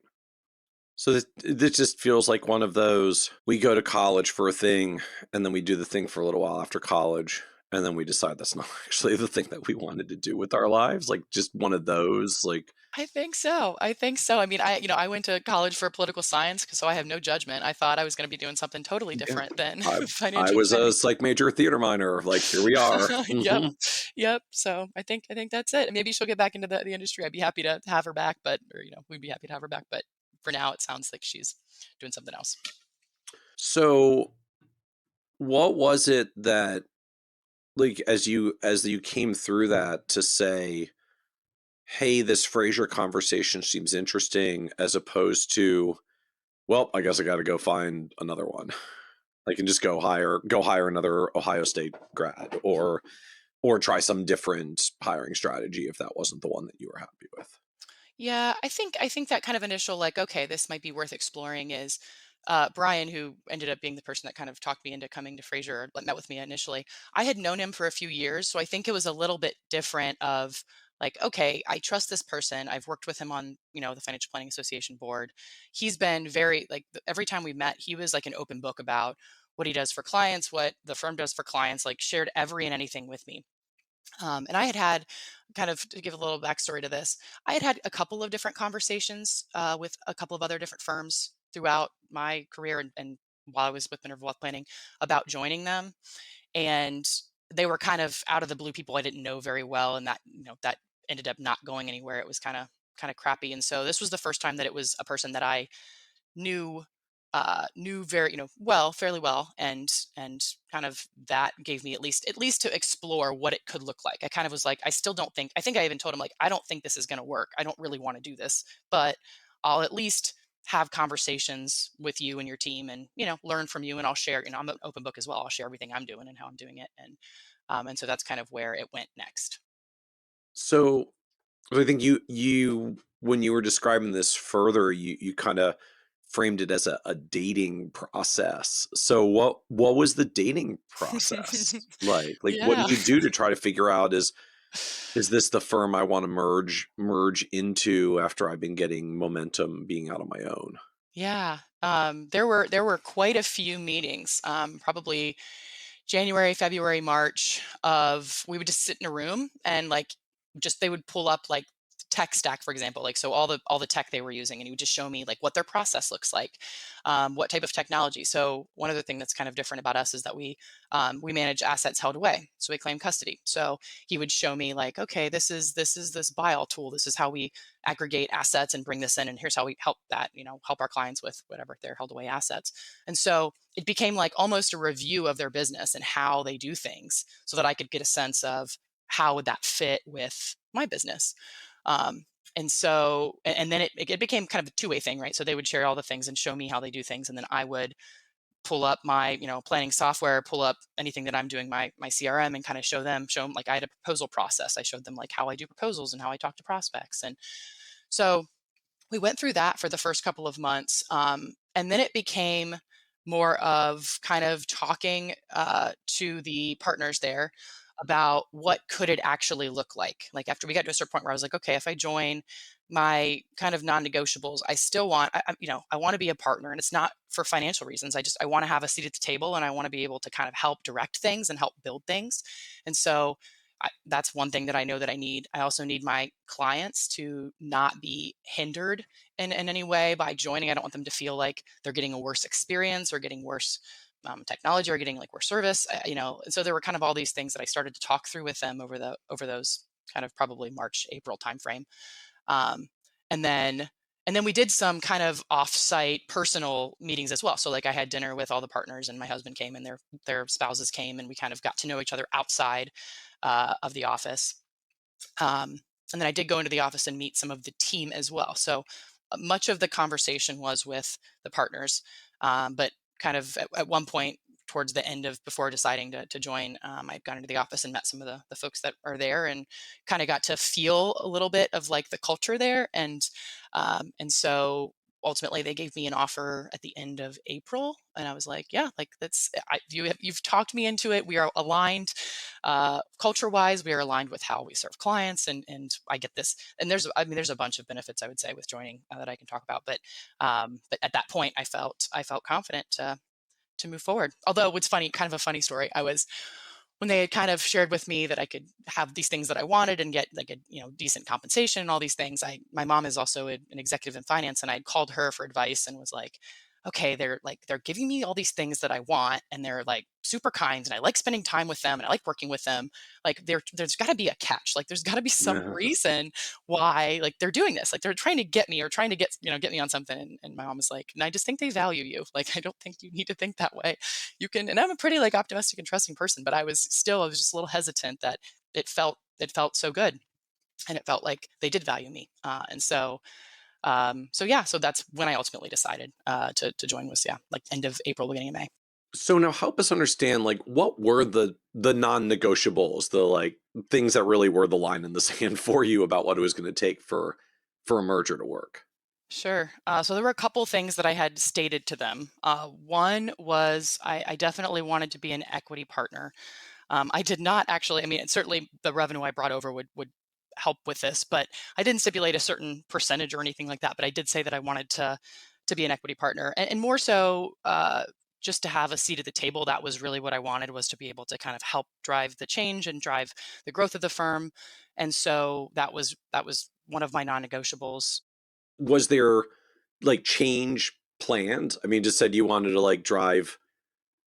So this just feels like one of those, we go to college for a thing and then we do the thing for a little while after college and then we decide that's not actually the thing that we wanted to do with our lives. Like just one of those, like, I think so. I think so. I mean, I went to college for political science, so I have no judgment. I thought I was going to be doing something totally yeah, different than I financial was a planning. psych major theater minor. Like, here we are. Yep. Hmm. Yep. So I think that's it. Maybe she'll get back into the industry. I'd be happy to have her back, but or we'd be happy to have her back. But for now, it sounds like she's doing something else. So what was it that, like, as you came through that to say, hey, this Frazier conversation seems interesting, as opposed to, well, I guess I got to go find another one. I can just go hire another Ohio State grad, or try some different hiring strategy if that wasn't the one that you were happy with. Yeah, I think that kind of initial like, okay, this might be worth exploring is Brian, who ended up being the person that kind of talked me into coming to Fraser, or met with me initially. I had known him for a few years, so I think it was a little bit different of like, okay, I trust this person. I've worked with him on, the Financial Planning Association board. He's been very like every time we met, he was like an open book about what he does for clients, what the firm does for clients, like shared every and anything with me. And I had kind of to give a little backstory to this, I had a couple of different conversations with a couple of other different firms throughout my career and while I was with Minerva Wealth Planning about joining them. And they were kind of out of the blue people I didn't know very well. And that ended up not going anywhere. It was kind of crappy. And so this was the first time that it was a person that I knew knew very fairly well, and kind of that gave me at least to explore what it could look like. I kind of was like, I think I even told him like, I don't think this is going to work. I don't really want to do this, but I'll at least have conversations with you and your team and learn from you, and I'll share. I'm an open book as well. I'll share everything I'm doing and how I'm doing it, and so that's kind of where it went next. So I think you when you were describing this further, you kind of framed it as a dating process. So what was the dating process like? Like, what Yeah. did you do to try to figure out, is this the firm I want to merge into after I've been getting momentum being out on my own? Yeah, there were quite a few meetings, probably January, February, March of we would just sit in a room and like just they would pull up like tech stack, for example, like so all the tech they were using, and he would just show me like what their process looks like, what type of technology. So one other thing that's kind of different about us is that we manage assets held away, so we claim custody. So he would show me like, okay, this buy-all tool. This is how we aggregate assets and bring this in, and here's how we help our clients with whatever their held away assets. And so it became like almost a review of their business and how they do things so that I could get a sense of how would that fit with my business. Um, and then it became kind of a two-way thing, right? So they would share all the things and show me how they do things. And then I would pull up my, planning software, pull up anything that I'm doing, my CRM, and kind of show them like I had a proposal process. I showed them like how I do proposals and how I talk to prospects. And so we went through that for the first couple of months. And then it became more of kind of talking to the partners there about what could it actually look like. Like after we got to a certain point where I was like, okay, if I join my kind of non-negotiables, I still want, I want to be a partner, and it's not for financial reasons. I want to have a seat at the table, and I want to be able to kind of help direct things and help build things. And so that's one thing that I know that I need. I also need my clients to not be hindered in any way by joining. I don't want them to feel like they're getting a worse experience or getting worse technology or getting like worse service. So there were kind of all these things that I started to talk through with them over those kind of probably March, April timeframe. Um, and then and then we did some kind of off-site personal meetings as well. So like I had dinner with all the partners, and my husband came, and their spouses came, and we kind of got to know each other outside of the office. Um, and then I did go into the office and meet some of the team as well. So much of the conversation was with the partners, but kind of at one point towards the end of before deciding to join, I'd gone into the office and met some of the folks that are there, and kind of got to feel a little bit of like the culture there. And so ultimately they gave me an offer at the end of April, and I was like, yeah, like you've talked me into it. We are aligned, culture wise. We are aligned with how we serve clients, and I get this. And there's a bunch of benefits I would say with joining that I can talk about. But at that point, I felt confident to move forward. Although what's funny, kind of a funny story, I was when they had kind of shared with me that I could have these things that I wanted and get like a decent compensation and all these things. My mom is also an executive in finance, and I had called her for advice and was like, okay, they're giving me all these things that I want, and they're like super kind, and I like spending time with them, and I like working with them. Like there's got to be a catch. Like there's got to be some Yeah. reason why like they're doing this. Like they're trying to get me or trying to get me on something. And my mom was like, and I just think they value you. Like I don't think you need to think that way. You can. And I'm a pretty like optimistic and trusting person, but I was just a little hesitant that it felt so good, and it felt like they did value me. So that's when I ultimately decided to join. Was like end of April, beginning of May. So now help us understand, like, what were the non-negotiables, the like things that really were the line in the sand for you about what it was going to take for a merger to work? Sure. So there were a couple things that I had stated to them. One was I definitely wanted to be an equity partner. I did not actually. I mean, certainly the revenue I brought over would help with this, but I didn't stipulate a certain percentage or anything like that. But I did say that I wanted to be an equity partner, and more so just to have a seat at the table. That was really what I wanted, was to be able to kind of help drive the change and drive the growth of the firm. And so that was one of my non-negotiables. Was there like change planned? I mean, just said you wanted to like drive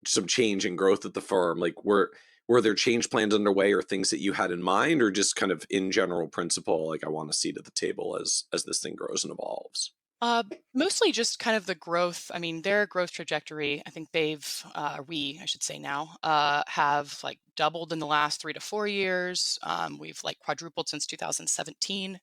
some change and growth at the firm. Like, were there change plans underway or things that you had in mind, or just kind of in general principle, like I want a seat at the table as this thing grows and evolves? Uh, Mostly just kind of the growth. I mean, their growth trajectory, I think we, I should say now, have like doubled in the last 3 to 4 years. We've like quadrupled since 2017.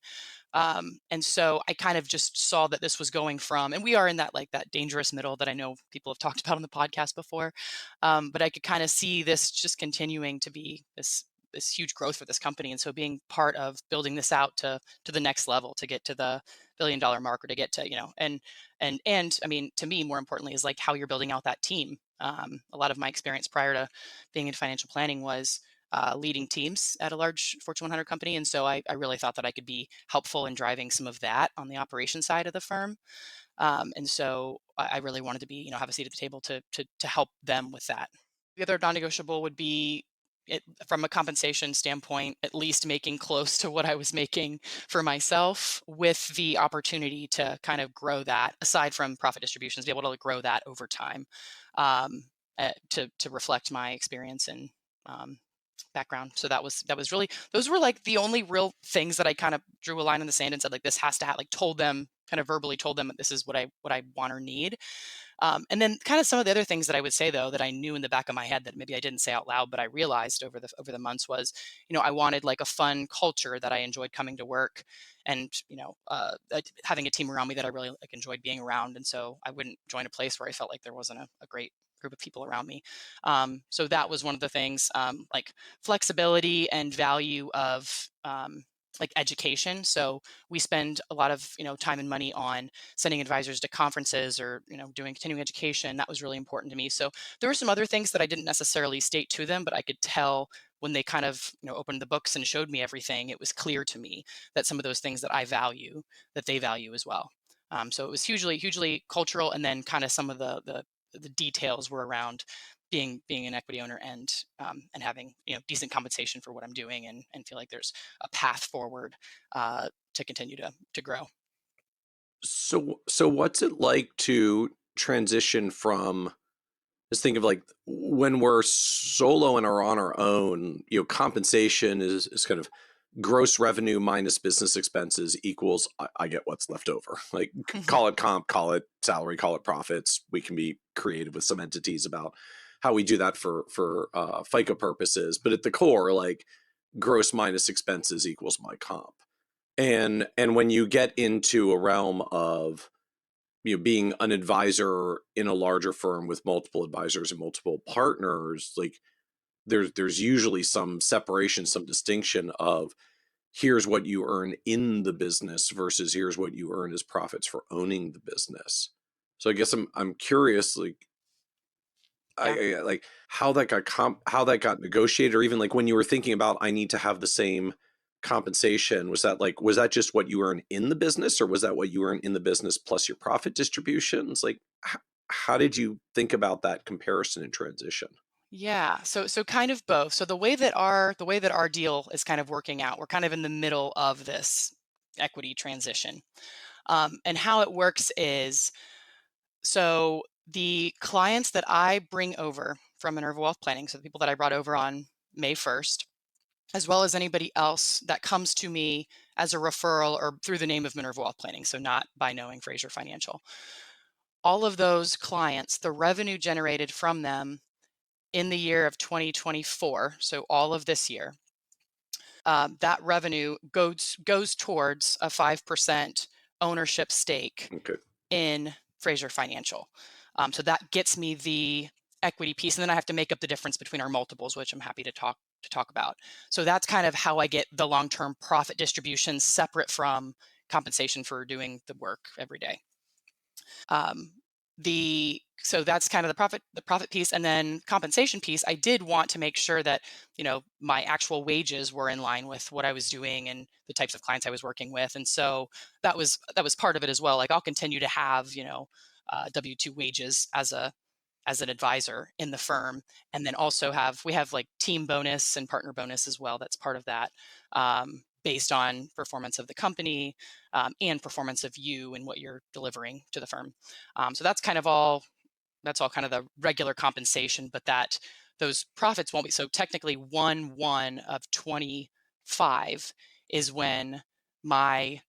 And so I kind of just saw that this was going from, and we are in that dangerous middle that I know people have talked about on the podcast before. But I could kind of see this just continuing to be this huge growth for this company. And so being part of building this out to the next level, to get to the $1 billion mark, or to get to, and I mean, to me, more importantly, is like how you're building out that team. A lot of my experience prior to being in financial planning was leading teams at a large Fortune 100 company. And so I really thought that I could be helpful in driving some of that on the operation side of the firm. And so I really wanted to be, have a seat at the table to help them with that. The other non-negotiable would be from a compensation standpoint, at least making close to what I was making for myself, with the opportunity to kind of grow that, aside from profit distributions, be able to grow that over time, to reflect my experience and um, background. So that was really, those were like the only real things that I kind of drew a line in the sand and said like this has to like told them, kind of verbally told them that this is what I want or need. And then kind of some of the other things that I would say though that I knew in the back of my head that maybe I didn't say out loud, but I realized over the months was, I wanted like a fun culture that I enjoyed coming to work, and having a team around me that I really like enjoyed being around. And so I wouldn't join a place where I felt like there wasn't a great group of people around me. So that was one of the things, like flexibility and value of like education. So we spend a lot of time and money on sending advisors to conferences, or doing continuing education. That was really important to me. So there were some other things that I didn't necessarily state to them, but I could tell when they kind of opened the books and showed me everything. It was clear to me that some of those things that I value, that they value as well. So it was hugely cultural, and then kind of some of the details were around being an equity owner, and having decent compensation for what I'm doing, and feel like there's a path forward to continue to grow. So what's it like to transition from, just think of like when we're solo and are on our own, compensation is kind of gross revenue minus business expenses equals I get what's left over. Like, call it comp, call it salary, call it profits. We can be creative with some entities about how we do that for FICA purposes, but at the core, like, gross minus expenses equals my comp. And when you get into a realm of being an advisor in a larger firm with multiple advisors and multiple partners, like, there's usually some separation, some distinction of here's what you earn in the business versus here's what you earn as profits for owning the business. So I guess I'm curious, like, Yeah. like how that got how that got negotiated, or even like when you were thinking about I need to have the same compensation, was that just what you earn in the business, or was that what you earn in the business plus your profit distributions? Like how did you think about that comparison and transition? Yeah, so kind of both. So the way that our deal is kind of working out, we're kind of in the middle of this equity transition. And how it works is, so the clients that I bring over from Minerva Wealth Planning, so the people that I brought over on May 1st, as well as anybody else that comes to me as a referral or through the name of Minerva Wealth Planning, so not by knowing Frazier Financial, all of those clients, the revenue generated from them in the year of 2024, so all of this year, that revenue goes towards a 5% ownership stake Okay. in Frazier Financial. So that gets me the equity piece, and then I have to make up the difference between our multiples, which I'm happy to talk about. So that's kind of how I get the long-term profit distribution separate from compensation for doing the work every day. So that's kind of the profit piece, and then compensation piece. I did want to make sure that my actual wages were in line with what I was doing and the types of clients I was working with, and so that was part of it as well. Like I'll continue to have W-2 wages as an advisor in the firm, and then also we have like team bonus and partner bonus as well. That's part of that, based on performance of the company, and performance of you and what you're delivering to the firm. So that's all kind of the regular compensation, but those profits won't be. So technically 1/1 of 25 is when my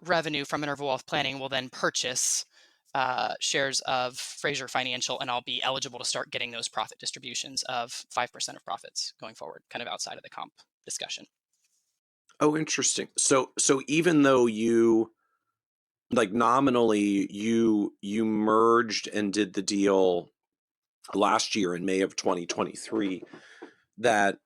revenue from Minerva Wealth Planning will then purchase shares of Frazier Financial, and I'll be eligible to start getting those profit distributions of 5% of profits going forward, kind of outside of the comp discussion. Oh, interesting. So even though you, like, nominally you merged and did the deal last year in May of 2023, that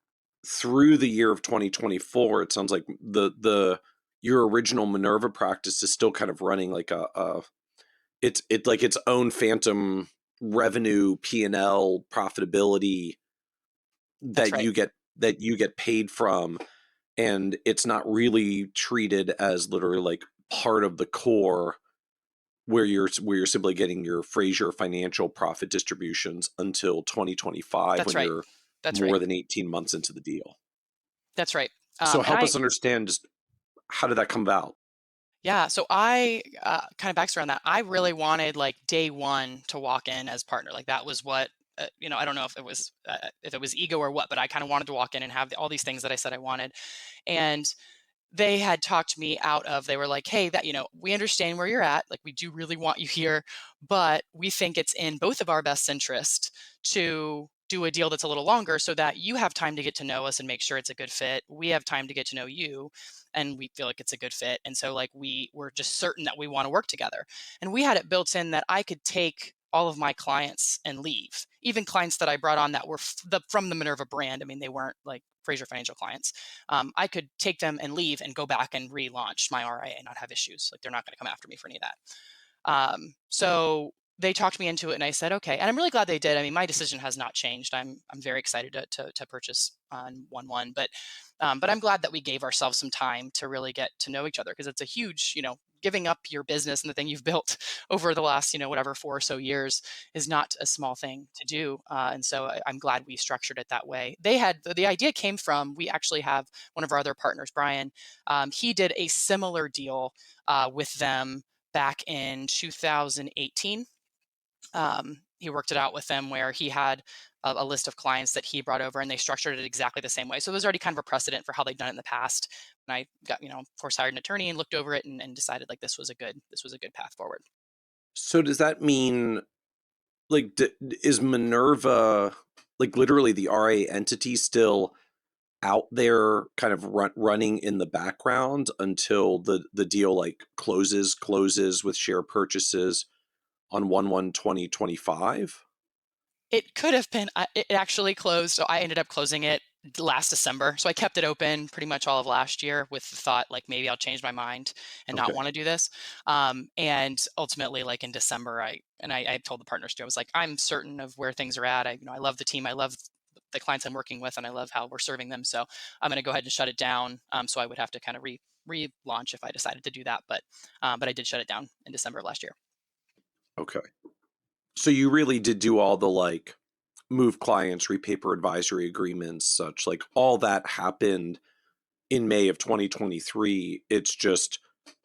through the year of 2024, it sounds like the your original Minerva practice is still kind of running like it's like its own phantom revenue, P&L profitability That's right. that you get paid from, and it's not really treated as literally like part of the core, where you're simply getting your Frazier financial profit distributions until 2025, That's when right. you're That's right. more than 18 months into the deal. That's right. So And help I us understand, just how did that come about? Yeah, so I kind of backstory on that. I really wanted like day one to walk in as partner. Like that was what I don't know if it was ego or what, but I kind of wanted to walk in and have all these things that I said I wanted. And they had talked me out of, they were like, hey, that we understand where you're at, like we do really want you here, but we think it's in both of our best interest to do a deal that's a little longer so that you have time to get to know us and make sure it's a good fit, we have time to get to know you, and we feel like it's a good fit, and so like we were just certain that we want to work together. And we had it built in that I could take all of my clients and leave, even clients that I brought on that were from the Minerva brand. I mean, they weren't like Frazier Financial clients. I could take them and leave and go back and relaunch my RIA and not have issues. Like they're not going to come after me for any of that. So they talked me into it, and I said okay, and I'm really glad they did. I mean, my decision has not changed. I'm very excited to purchase on 1/1, but I'm glad that we gave ourselves some time to really get to know each other, because it's a huge, giving up your business and the thing you've built over the last whatever 4 or so years is not a small thing to do. And so I'm glad we structured it that way. The idea came from, we actually have one of our other partners, Brian. He did a similar deal with them back in 2018. He worked it out with them where he had a list of clients that he brought over, and they structured it exactly the same way. So it was already kind of a precedent for how they've done it in the past. And I got, of course, hired an attorney and looked over it, and decided like this was a good path forward. So does that mean, like, is Minerva, like, literally the RA entity still out there kind of running in the background until the deal like closes with share purchases on 1/1/2025? It could have been. It actually closed, so I ended up closing it last December. So I kept it open pretty much all of last year with the thought like maybe I'll change my mind and not Okay. want to do this. And ultimately, like in December, I told the partners too, I was like, I'm certain of where things are at. I love the team. I love the clients I'm working with, and I love how we're serving them. So I'm going to go ahead and shut it down. So I would have to kind of relaunch if I decided to do that. But I did shut it down in December of last year. Okay. So you really did do all the like move clients, repaper advisory agreements, such like all that happened in May of 2023. It's just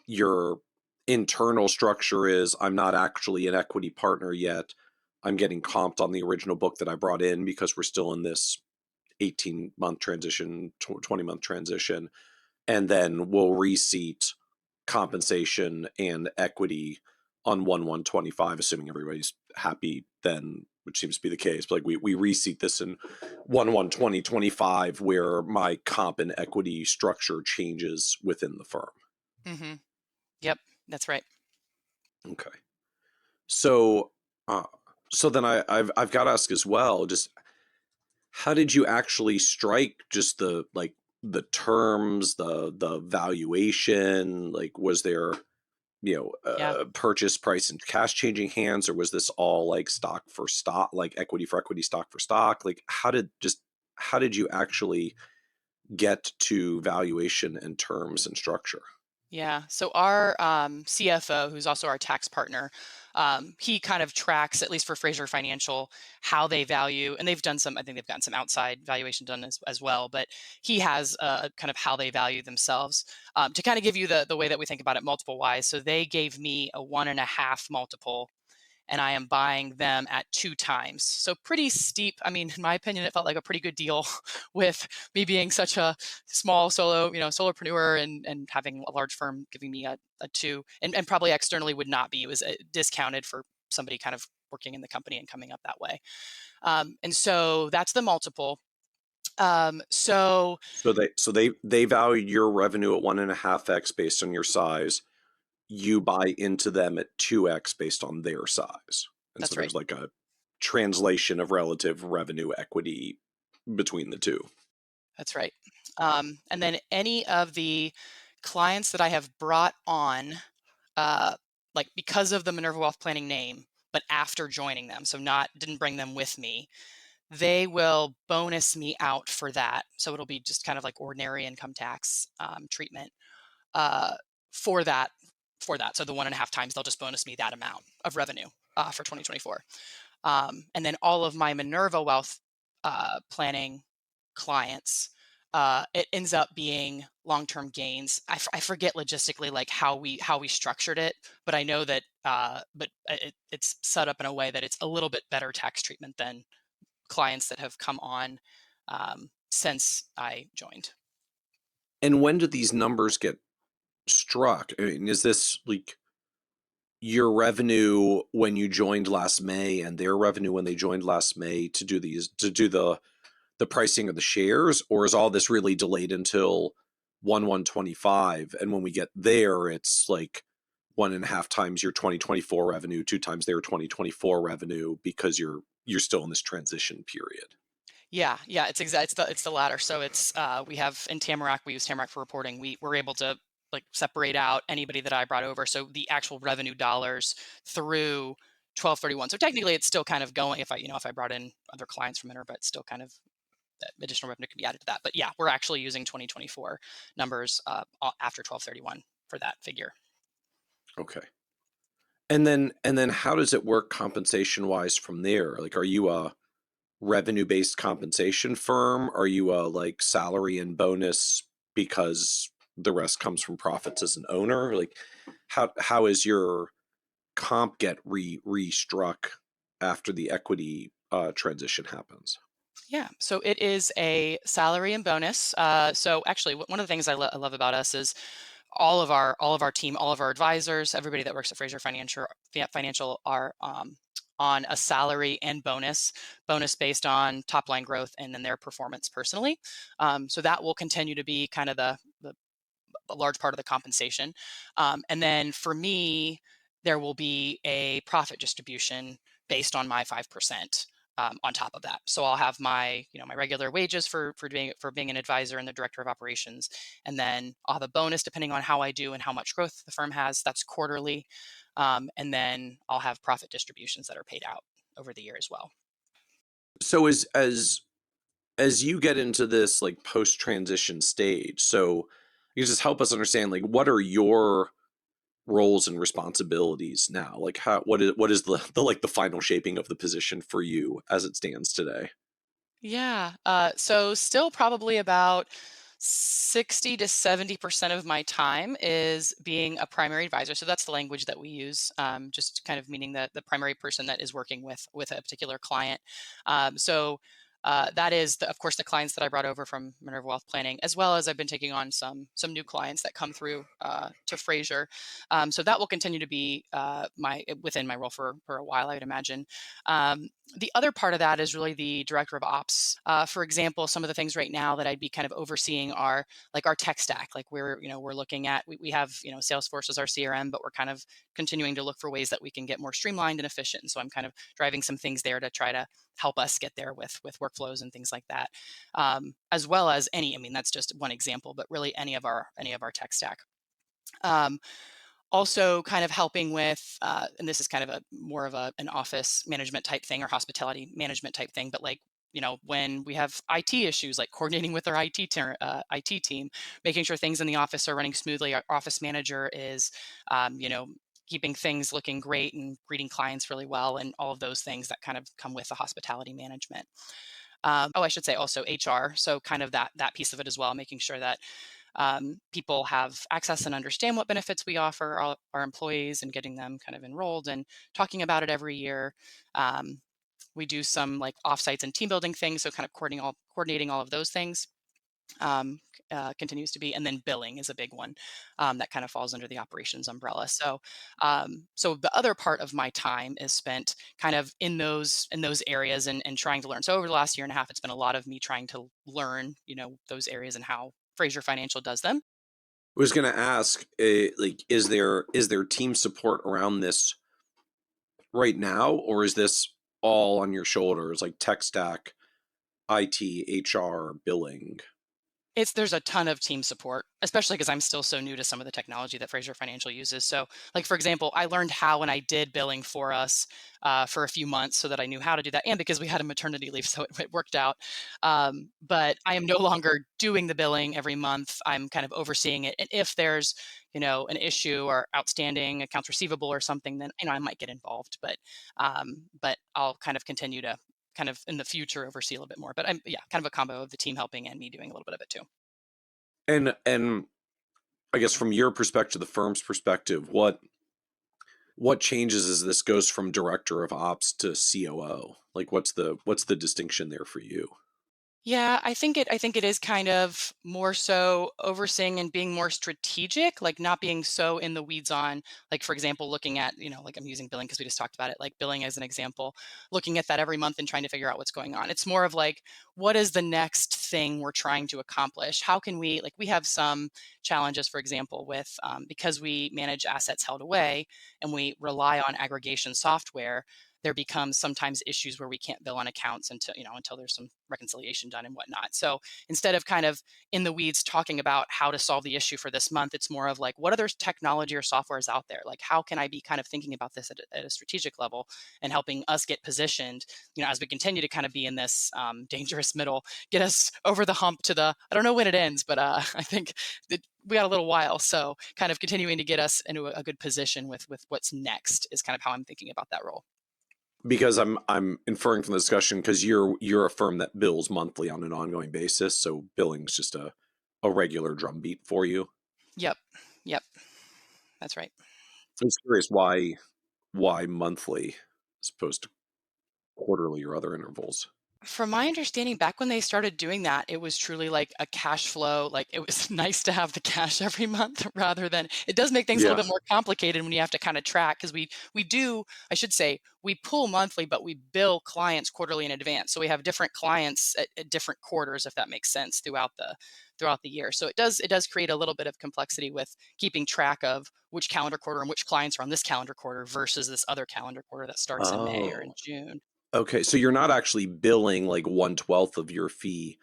your internal structure is I'm not actually an equity partner yet. I'm getting comped on the original book that I brought in because we're still in this 18-month transition, 20-month transition. And then we'll reseat compensation and equity on 1/1/25, assuming everybody's happy then, which seems to be the case. But like we reseat this in 1/1/2025, where my comp and equity structure changes within the firm. Mm-hmm. Yep, that's right. Okay. So uh, so then I've got to ask as well, just how did you actually strike just the like the terms, the valuation? Like was there Yeah. purchase price and cash changing hands, or was this all like stock for stock, like equity for equity, stock for stock? Like how did you actually get to valuation and terms and structure? Yeah. So our CFO, who's also our tax partner, he kind of tracks, at least for Frazier Financial, how they value, and they've done some. I think they've gotten some outside valuation done as well. But he has kind of how they value themselves to kind of give you the way that we think about it multiple wise. So they gave me a 1.5 multiple, and I am buying them at 2 times. So pretty steep. I mean, in my opinion, it felt like a pretty good deal with me being such a small solopreneur and having a large firm giving me a 2, and probably externally would not be. It was discounted for somebody kind of working in the company and coming up that way. And so that's the multiple. So So they value your revenue at 1.5x based on your size. You buy into them at 2x based on their size. And so that's right. there's like a translation of relative revenue equity between the two. That's right. And then any of the clients that I have brought on, uh, like because of the Minerva Wealth Planning name, but after joining them, so not didn't bring them with me, they will bonus me out for that. So it'll be just kind of like ordinary income tax treatment uh, for that. For that, so the 1.5 times they'll just bonus me that amount of revenue for 2024. And then all of my Minerva Wealth planning clients, it ends up being long-term gains. I forget logistically like how we structured it, but I know that it's set up in a way that it's a little bit better tax treatment than clients that have come on since I joined. And when do these numbers get struck? I mean, is this like your revenue when you joined last May and their revenue when they joined last May to do the pricing of the shares, or is all this really delayed until 1/1/25? And when we get there, it's like 1.5 times your 2024 revenue, 2 times their 2024 revenue, because you're still in this transition period. Yeah, it's the latter. So it's we have in Tamarack, we use Tamarack for reporting. We're able to like separate out anybody that I brought over. So the actual revenue dollars through 12/31. So technically, it's still kind of going. If I brought in other clients from Minerva, it's still kind of that additional revenue can be added to that. But yeah, we're actually using 2024 numbers after 12/31 for that figure. Okay. And then how does it work compensation wise from there? Like, are you a revenue based compensation firm? Are you a like salary and bonus because the rest comes from profits as an owner? Like, how is your comp get restruck after the equity transition happens? Yeah, so it is a salary and bonus. So actually, one of the things I love about us is all of our team, all of our advisors, everybody that works at Frazier Financial are on a salary and bonus based on top line growth and then their performance personally. So that will continue to be kind of the a large part of the compensation. And then for me, there will be a profit distribution based on my 5%. on top of that. So I'll have my, my regular wages for being an advisor and the director of operations, and then I'll have a bonus depending on how I do and how much growth the firm has. That's quarterly, and then I'll have profit distributions that are paid out over the year as well. So as you get into this like post transition stage, so you just help us understand like what are your roles and responsibilities now? Like what is the like the final shaping of the position for you as it stands today? Yeah. So still probably about 60 to 70% of my time is being a primary advisor. So that's the language that we use, just kind of meaning the primary person that is working with a particular client. That is, of course, the clients that I brought over from Minerva Wealth Planning, as well as I've been taking on some new clients that come through to Frazier. So that will continue to be my within my role for a while, I would imagine. The other part of that is really the director of ops. For example, some of the things right now that I'd be kind of overseeing are like our tech stack. Like we're looking at, we have, Salesforce as our CRM, but we're kind of continuing to look for ways that we can get more streamlined and efficient. And so I'm kind of driving some things there to try to help us get there with workflows and things like that. As well as that's just one example, but really any of our tech stack. Um, Also kind of helping with, and this is kind of a more of an office management type thing or hospitality management type thing, but like, when we have IT issues, like coordinating with our IT team, making sure things in the office are running smoothly. Our office manager is, keeping things looking great and greeting clients really well, and all of those things that kind of come with the hospitality management. I should say also HR. So kind of that piece of it as well, making sure that people have access and understand what benefits we offer our employees and getting them kind of enrolled and talking about it every year. Um, we do some like offsites and team building things, so kind of coordinating all of those things continues to be, and then billing is a big one that kind of falls under the operations umbrella. So the other part of my time is spent kind of in those areas and trying to learn. So over the last year and a half, it's been a lot of me trying to learn, those areas and how Fraser Financial does them. I was going to ask, like, is there team support around this right now, or is this all on your shoulders, like tech stack, IT, HR, billing? There's a ton of team support, especially because I'm still so new to some of the technology that Fraser Financial uses. So, like for example, I learned how when I did billing for us for a few months, so that I knew how to do that, and because we had a maternity leave, so it worked out. But I am no longer doing the billing every month. I'm kind of overseeing it, and if there's an issue or outstanding accounts receivable or something, then I might get involved. But I'll kind of continue to kind of in the future oversee a little bit more. But I'm yeah, kind of a combo of the team helping and me doing a little bit of it too. And I guess from your perspective, the firm's perspective, what changes as this goes from director of ops to COO? Like what's the distinction there for you? Yeah, I think it is kind of more so overseeing and being more strategic, like not being so in the weeds on, like for example, looking at, like I'm using billing because we just talked about it, like billing as an example, looking at that every month and trying to figure out what's going on. It's more of like, what is the next thing we're trying to accomplish? How can we, like, we have some challenges, for example, with because we manage assets held away and we rely on aggregation software. There becomes sometimes issues where we can't bill on accounts until there's some reconciliation done and whatnot. So instead of kind of in the weeds talking about how to solve the issue for this month, it's more of like, what other technology or software is out there? Like, how can I be kind of thinking about this at a strategic level and helping us get positioned, as we continue to kind of be in this dangerous middle, get us over the hump to I don't know when it ends, but I think that we got a little while. So kind of continuing to get us into a good position with what's next is kind of how I'm thinking about that role. Because I'm inferring from the discussion because you're a firm that bills monthly on an ongoing basis, so billing's just a regular drumbeat for you. Yep. Yep. That's right. I'm just curious why monthly as opposed to quarterly or other intervals. From my understanding, back when they started doing that, it was truly like a cash flow. Like it was nice to have the cash every month rather than it does make things a Yeah. little bit more complicated when you have to kind of track because we do, I should say, we pull monthly, but we bill clients quarterly in advance. So we have different clients at different quarters, if that makes sense, throughout the year. So it does create a little bit of complexity with keeping track of which calendar quarter and which clients are on this calendar quarter versus this other calendar quarter that starts in May or in Oh, June. Okay, so you're not actually billing like 1/12 of your fee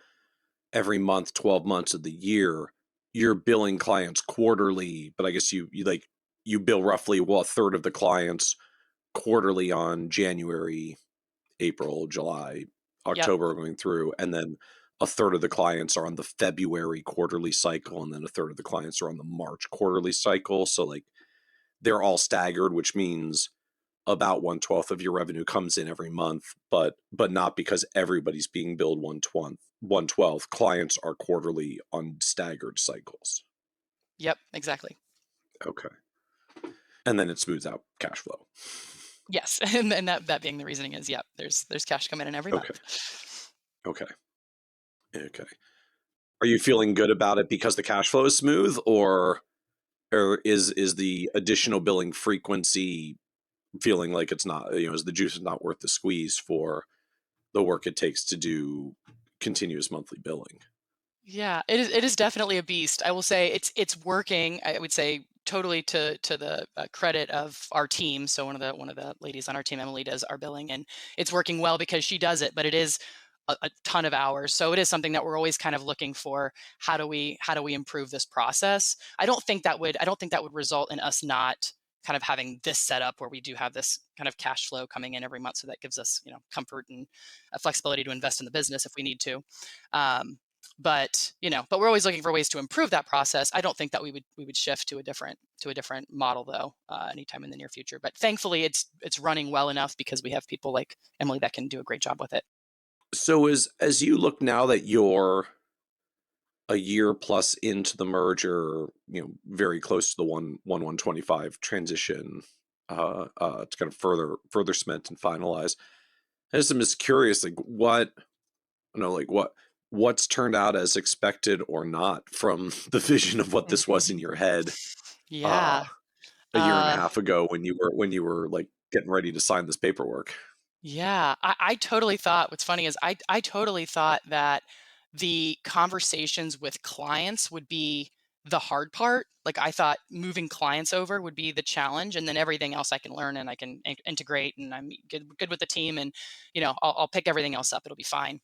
every month, 12 months of the year. You're billing clients quarterly, but I guess you bill roughly, well, a third of the clients quarterly on January, April, July, Yep. October going through, and then a third of the clients are on the February quarterly cycle, and then a third of the clients are on the March quarterly cycle. So like they're all staggered, which means about 1/12 of your revenue comes in every month, but not because everybody's being billed 1/12. Clients are quarterly on staggered cycles. Yep, exactly. Okay. And then it smooths out cash flow. Yes. And that being the reasoning is, yep, there's cash coming in every Okay. month. Okay. Okay. Are you feeling good about it because the cash flow is smooth, or is the additional billing frequency feeling like it's not, is the juice is not worth the squeeze for the work it takes to do continuous monthly billing? Yeah, it is definitely a beast. I will say it's working. I would say totally to the credit of our team. So one of the ladies on our team, Emily, does our billing, and it's working well because she does it. But it is a ton of hours, so it is something that we're always kind of looking for. How do we improve this process? I don't think that would result in us not kind of having this set up where we do have this kind of cash flow coming in every month, so that gives us comfort and flexibility to invest in the business if we need to. But we're always looking for ways to improve that process. I don't think that we would shift to a different model though, anytime in the near future. But thankfully, it's running well enough because we have people like Emily that can do a great job with it. So as you look now that you're a year plus into the merger, very close to the 1/1/25 transition, to kind of further cement and finalize. I'm just curious, like what's turned out as expected or not from the vision of what this was in your head, uh, Yeah. a year and a Uh, half ago when you were like getting ready to sign this paperwork. Yeah, I totally thought what's funny is I totally thought that the conversations with clients would be the hard part. Like I thought moving clients over would be the challenge, and then everything else I can learn and I can integrate, and I'm good with the team, and I'll pick everything else up. It'll be fine.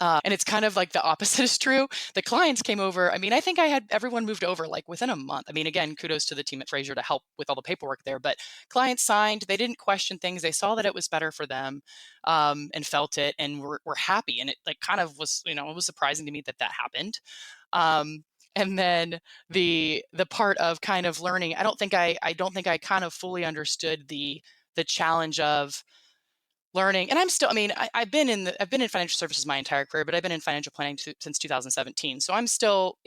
And it's kind of like the opposite is true. The clients came over. I mean, I think I had everyone moved over like within a month. I mean, again, kudos to the team at Frazier to help with all the paperwork there. But clients signed. They didn't question things. They saw that it was better for them, and felt it, and were happy. And it like kind of was, it was surprising to me that that happened. Um, and then the part of kind of learning, I don't think I kind of fully understood the challenge of learning. And I'm still, I mean, I've been in financial services my entire career, but I've been in financial planning since 2017. So I'm still,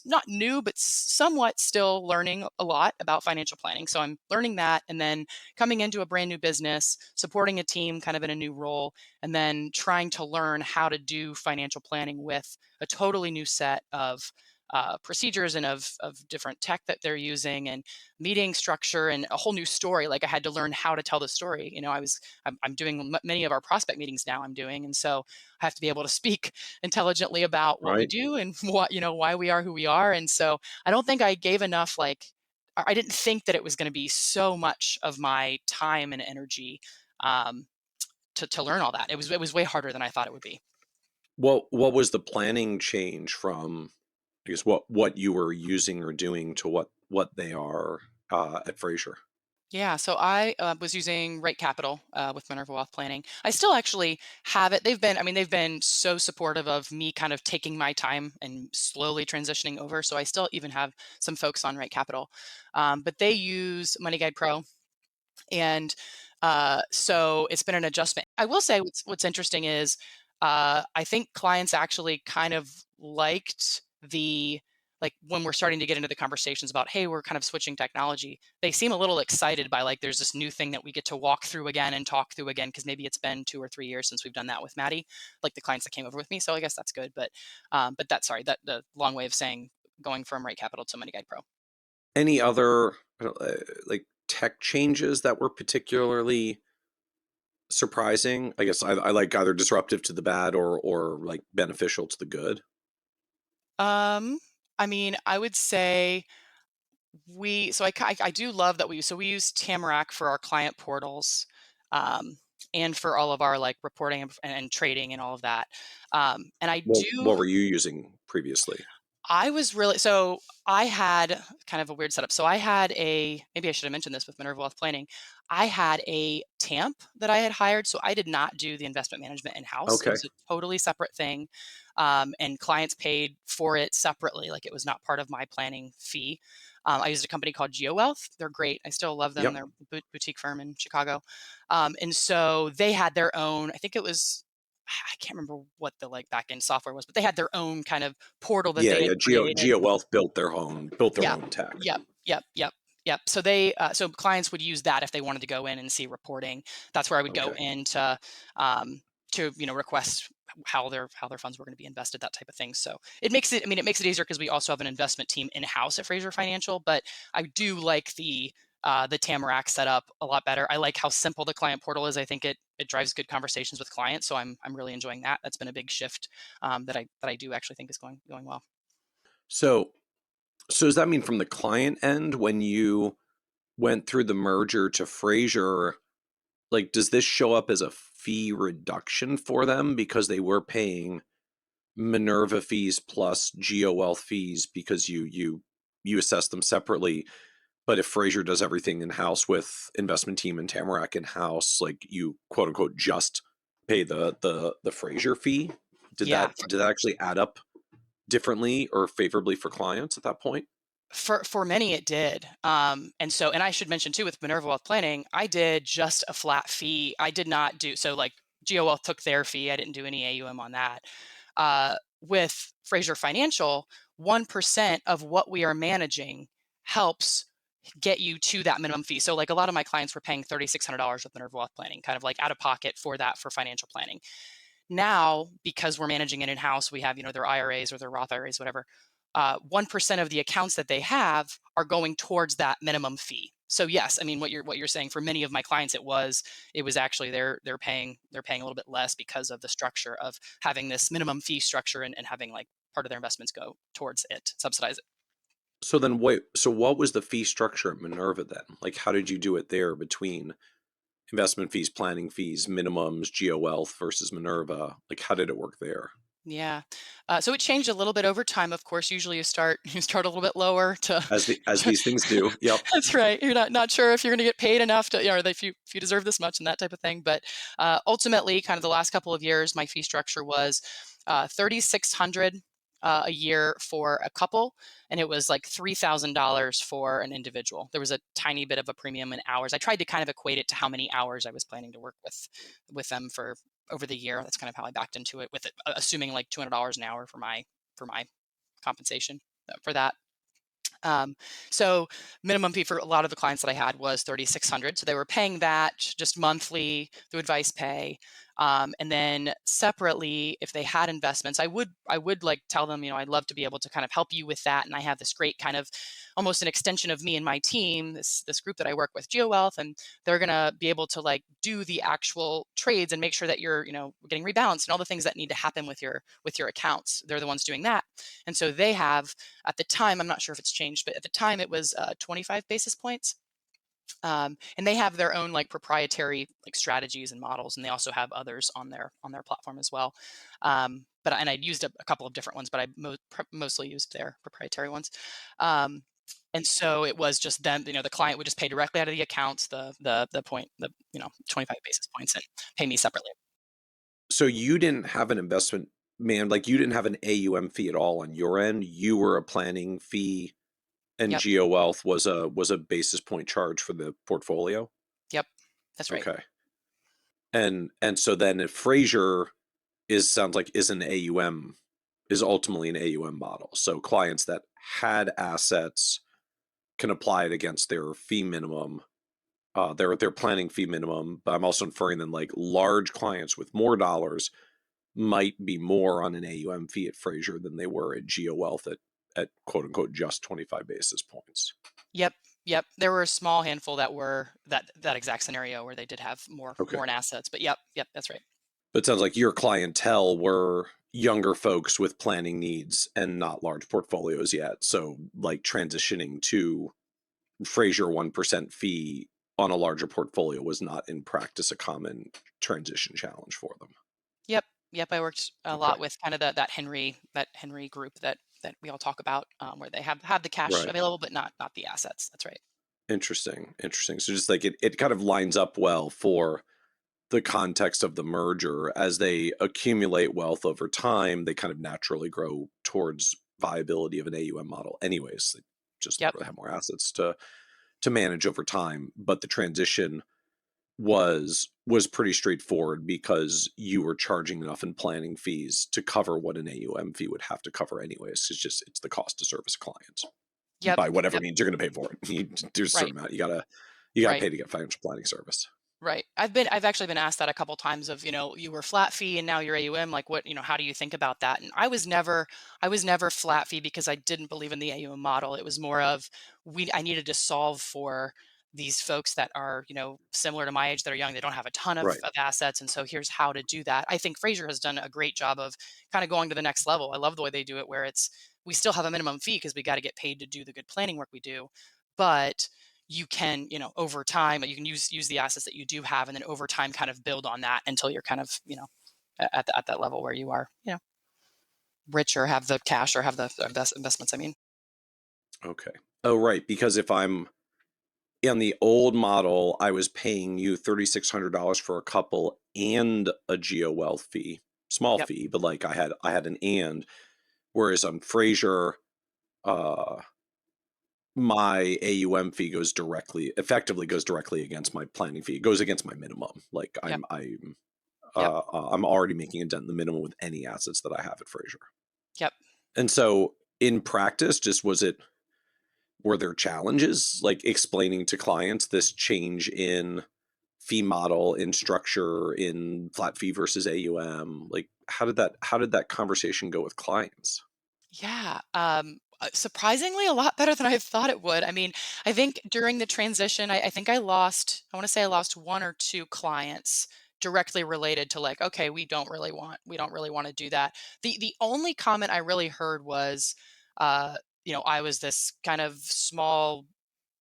not new, but somewhat still learning a lot about financial planning. So I'm learning that, and then coming into a brand new business, supporting a team kind of in a new role, and then trying to learn how to do financial planning with a totally new set of procedures and of different tech that they're using, and meeting structure, and a whole new story. Like I had to learn how to tell the story. I'm doing many of our prospect meetings now. I'm doing, and so I have to be able to speak intelligently about what we Right. do and why we are who we are. And so I don't think I gave enough. Like I didn't think that it was going to be so much of my time and energy, um, to learn all that. It was way harder than I thought it would be. What was the planning change from, I guess, what you were using or doing to what they are at Frazier? Yeah, so I was using Rate Capital with Minerva Wealth Planning. I still actually have it. They've been so supportive of me kind of taking my time and slowly transitioning over. So I still even have some folks on Rate Capital, but they use Money Guide Pro, and so it's been an adjustment. I will say what's interesting is I think clients actually kind of liked the like when we're starting to get into the conversations about, hey, we're kind of switching technology. They seem a little excited by like there's this new thing that we get to walk through again and talk through again, because maybe it's been 2 or 3 years since we've done that with Maddie, like the clients that came over with me. So I guess that's good. But that's sorry, that the long way of saying going from Rate Capital to Money Guide Pro. Any other like tech changes that were particularly surprising? I guess I like either disruptive to the bad or like beneficial to the good. Um, I would say I do love that we use Tamarack for our client portals. Um, and for all of our like reporting and trading and all of that. And I do What were you using previously? I was really so I had kind of a weird setup. So I had maybe I should have mentioned this with Minerva Wealth Planning. I had a TAMP that I had hired, so I did not do the investment management in-house. It Okay. was a totally separate thing, and clients paid for it separately. Like it was not part of my planning fee. I used a company called GeoWealth. They're great. I still love them. Yep. They're a boutique firm in Chicago, and so they had their own. I think it was I can't remember what the like back end software was, but they had their own kind of portal that Yeah, they had yeah. created. GeoWealth built their Yeah. own tech. Yep. So so clients would use that if they wanted to go in and see reporting. That's where I would go Okay. in to request how their funds were going to be invested, that type of thing. So it makes it easier because we also have an investment team in house at Frazier Financial. But I do like the Tamarack setup a lot better. I like how simple the client portal is. I think it drives good conversations with clients. So I'm really enjoying that. That's been a big shift that I do actually think is going well. So so does that mean from the client end, when you went through the merger to Frazier, like does this show up as a fee reduction for them because they were paying Minerva fees plus GeoWealth fees because you assess them separately? But if Frazier does everything in house with investment team and Tamarack in house, like you quote unquote just pay the Frazier fee. Did Yeah, that actually add up differently or favorably for clients at that point? for many it did. And I should mention too with Minerva Wealth Planning, I did just a flat fee. I did not do so like GeoWealth took their fee. I didn't do any AUM on that. With Frazier Financial, 1% of what we are managing helps get you to that minimum fee. So like a lot of my clients were paying $3,600 with Minerva Wealth Planning, kind of like out of pocket for that for financial planning. Now, because we're managing it in-house, we have, their IRAs or their Roth IRAs, whatever. 1% of the accounts that they have are going towards that minimum fee. So yes, I mean what you're saying for many of my clients, it was actually they're paying a little bit less because of the structure of having this minimum fee structure and having like part of their investments go towards it, subsidize it. So then wait, so what was the fee structure at Minerva then? Like how did you do it there between investment fees, planning fees, minimums, GeoWealth versus Minerva? Like how did it work there? Yeah. So it changed a little bit over time. Of course, usually you start a little bit lower to. As these things do. Yep. That's right. You're not sure if you're going to get paid enough to, or if you deserve this much and that type of thing. But ultimately, kind of the last couple of years, my fee structure was 3,600 a year for a couple, and it was like $3,000 for an individual. There was a tiny bit of a premium in hours. I tried to kind of equate it to how many hours I was planning to work with them for over the year. That's kind of how I backed into it with it, assuming like $200 an hour for my compensation for that. Um, so minimum fee for a lot of the clients that I had was 3,600. So they were paying that just monthly through advice pay. And then separately, if they had investments, I would like tell them, I'd love to be able to kind of help you with that. And I have this great kind of almost an extension of me and my team, this group that I work with, GeoWealth, and they're gonna be able to like do the actual trades and make sure that you're, getting rebalanced and all the things that need to happen with your accounts. They're the ones doing that. And so they have at the time, I'm not sure if it's changed, but at the time it was 25 basis points. And they have their own like proprietary like strategies and models, and they also have others on their platform as well. And I used a couple of different ones, but I mostly used their proprietary ones. Um, and so it was just them, the client would just pay directly out of the accounts, the point, 25 basis points, and pay me separately. So you didn't have an investment man, like you didn't have an AUM fee at all on your end. You were a planning fee and Yep, GeoWealth was a basis point charge for the portfolio. yep, that's right. Okay. And so then if Frazier sounds like is ultimately an AUM model. So clients that had assets can apply it against their fee minimum, their planning fee minimum. But I'm also inferring that like large clients with more dollars might be more on an AUM fee at Frazier than they were at GeoWealth at quote unquote just 25 basis points. Yep, yep. There were a small handful that were that exact scenario where they did have more Okay. in assets. But yep, that's right. But it sounds like your clientele were younger folks with planning needs and not large portfolios yet. So like transitioning to Frazier 1% fee on a larger portfolio was not in practice a common transition challenge for them. Yep. Yep. I worked a Okay. lot with kind of that Henry group that we all talk about, where they have the cash Right. available, but not the assets. That's right. Interesting. Interesting. So just like it kind of lines up well for the context of the merger. As they accumulate wealth over time, they kind of naturally grow towards viability of an AUM model anyways. They just Yep. really have more assets to manage over time. But the transition was pretty straightforward because you were charging enough in planning fees to cover what an AUM fee would have to cover anyways. It's the cost to service clients Yep. by whatever Yep. means you're going to pay for it. There's a Right. certain amount you gotta Right. pay to get financial planning service. Right. I've actually been asked that a couple times of, you were flat fee and now you're AUM, like what, how do you think about that? And I was never flat fee because I didn't believe in the AUM model. It was more of I needed to solve for these folks that are, similar to my age that are young, they don't have a ton of, Right. of assets. And so here's how to do that. I think Frazier has done a great job of kind of going to the next level. I love the way they do it where we still have a minimum fee because we got to get paid to do the good planning work we do. But you can, over time, you can use the assets that you do have, and then over time, kind of build on that until you're kind of, at that level where you are, rich or have the cash or have the investments. I mean, Okay. Oh, right. Because if I'm in the old model, I was paying you $3,600 for a couple and a geo wealth fee, small yep, fee, but like I had an and. Whereas on Frazier, uh, my AUM fee effectively goes directly against my planning fee. It goes against my minimum. Like yep, yep, I'm already making a dent in the minimum with any assets that I have at Frazier. yep. And so in practice, were there challenges like explaining to clients this change in fee model, in structure, in flat fee versus AUM? Like how did that conversation go with clients? Yeah, surprisingly, a lot better than I thought it would. I mean, I think during the transition, I think I want to say I lost one or two clients directly related to like, okay, we don't really want to do that. The only comment I really heard was, I was this kind of small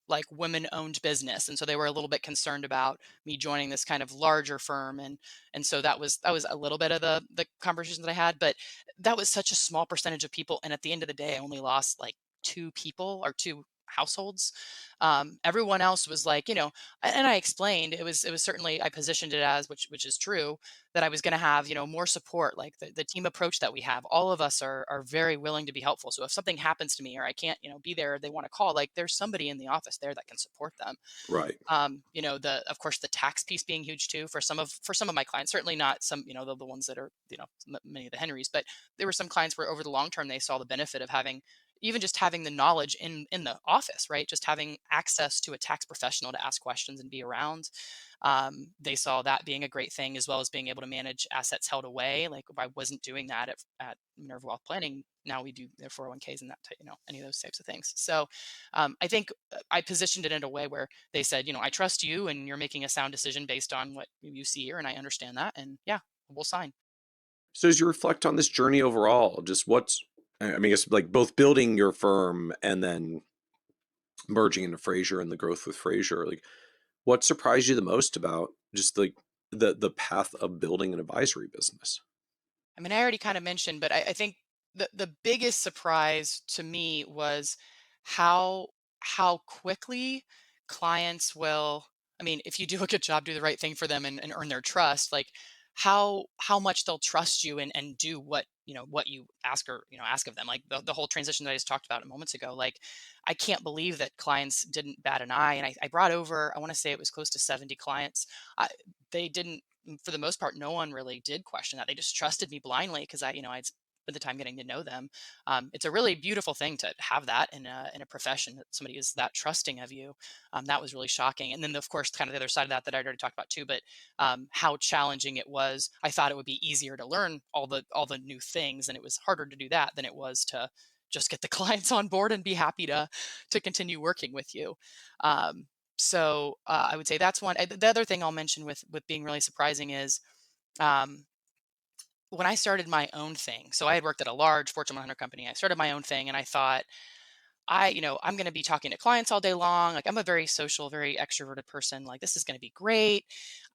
like women-owned business, and so they were a little bit concerned about me joining this kind of larger firm, and so that was a little bit of the conversation that I had, but that was such a small percentage of people, and at the end of the day, I only lost like two people or two households. Everyone else was like, and I explained it was certainly I positioned it as which is true that I was going to have more support, like the team approach that we have. All of us are very willing to be helpful. So if something happens to me or I can't be there, they want to call. Like there's somebody in the office there that can support them. Right. The of course the tax piece being huge too for some of my clients. Certainly not some the ones that are many of the Henrys, but there were some clients where over the long term they saw the benefit of having even just having the knowledge in the office, right? Just having access to a tax professional to ask questions and be around. They saw that being a great thing, as well as being able to manage assets held away. Like if I wasn't doing that at Minerva Wealth Planning, now we do their 401ks and that any of those types of things. So I think I positioned it in a way where they said, I trust you and you're making a sound decision based on what you see here, and I understand that, and yeah, we'll sign. So as you reflect on this journey overall, just I mean, I guess like both building your firm and then merging into Frazier and the growth with Frazier, like what surprised you the most about just like the path of building an advisory business? I mean, I already kind of mentioned, but I think the biggest surprise to me was how how quickly clients will. I mean, if you do a good job, do the right thing for them, and earn their trust, like how much they'll trust you and do what you ask of them. Like the whole transition that I just talked about moments ago. Like I can't believe that clients didn't bat an eye. And I brought over, I want to say it was close to 70 clients. They didn't, for the most part, no one really did question that. They just trusted me blindly because I'd spent the time getting to know them. It's a really beautiful thing to have that in a profession that somebody is that trusting of you. That was really shocking. And then, of course, kind of the other side of that I'd already talked about too. But how challenging it was. I thought it would be easier to learn all the new things, and it was harder to do that than it was to just get the clients on board and be happy to continue working with you. So I would say that's one. The other thing I'll mention with being really surprising is um, when I started my own thing. So I had worked at a large Fortune 100 company. I started my own thing, and I thought I'm going to be talking to clients all day long. Like, I'm a very social, very extroverted person. Like, this is going to be great.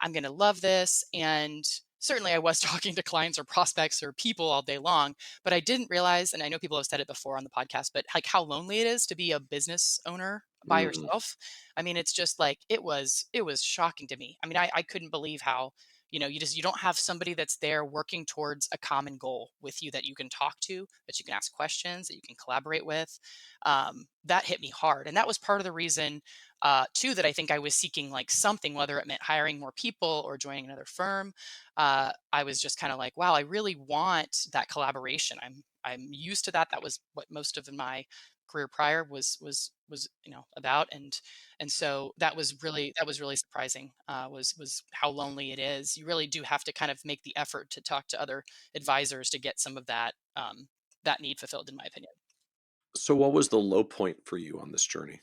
I'm going to love this. And certainly I was talking to clients or prospects or people all day long, but I didn't realize, and I know people have said it before on the podcast, but like how lonely it is to be a business owner by Mm, yourself. I mean, it's just like, it was shocking to me. I mean, I couldn't believe how, you don't have somebody that's there working towards a common goal with you that you can talk to, that you can ask questions, that you can collaborate with. That hit me hard. And that was part of the reason, too, that I think I was seeking like something, whether it meant hiring more people or joining another firm. I was just kind of like, wow, I really want that collaboration. I'm used to that. That was what most of my career prior was about. And so that was really surprising, was how lonely it is. You really do have to kind of make the effort to talk to other advisors to get some of that need fulfilled, in my opinion. so what was the low point for you on this journey?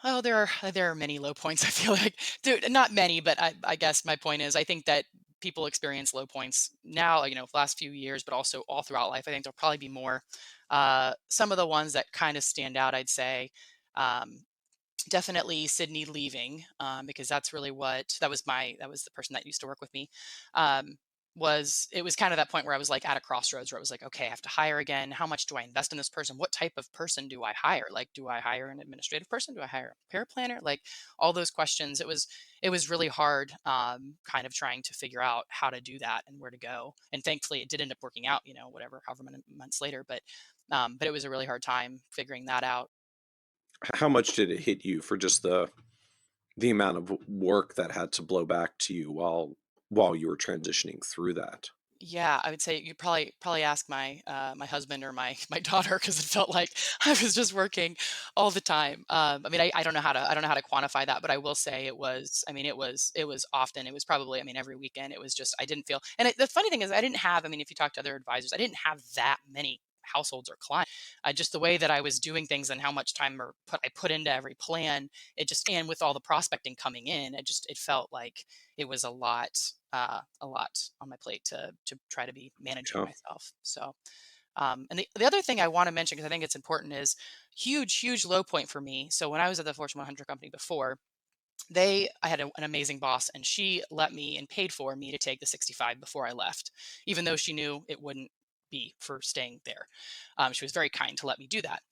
Oh, there are many low points. I feel like, dude, not many, but I guess my point is, I think that people experience low points now, last few years, but also all throughout life. I think there'll probably be more. Some of the ones that kind of stand out, I'd say, um, definitely Sydney leaving, because that's really that was the person that used to work with me. Um, it was kind of that point where I was like at a crossroads where I was like, okay, I have to hire again. How much do I invest in this person? What type of person do I hire? Like, do I hire an administrative person? Do I hire a paraplanner? Like, all those questions. It was really hard, kind of trying to figure out how to do that and where to go. And thankfully, it did end up working out. Whatever, however many months later. But it was a really hard time figuring that out. How much did it hit you for just the amount of work that had to blow back to you while you were transitioning through that? Yeah, I would say you probably ask my husband or my my daughter, because it felt like I was just working all the time. I mean, I don't know how to quantify that, but I will say it was. I mean, it was often. It was probably, I mean, every weekend. It was just, I didn't feel. And the funny thing is, I didn't have. I mean, if you talk to other advisors, I didn't have that many households or clients. Just the way that I was doing things and how much time I put into every plan. It just, and with all the prospecting coming in, it felt like it was a lot on my plate to try to be managing Yeah. myself. So, and the other thing I want to mention, because I think it's important, is huge low point for me. So when I was at the Fortune 100 company before, I had an amazing boss, and she let me and paid for me to take the 65 before I left, even though she knew it wouldn't be for staying there. She was very kind to let me do that.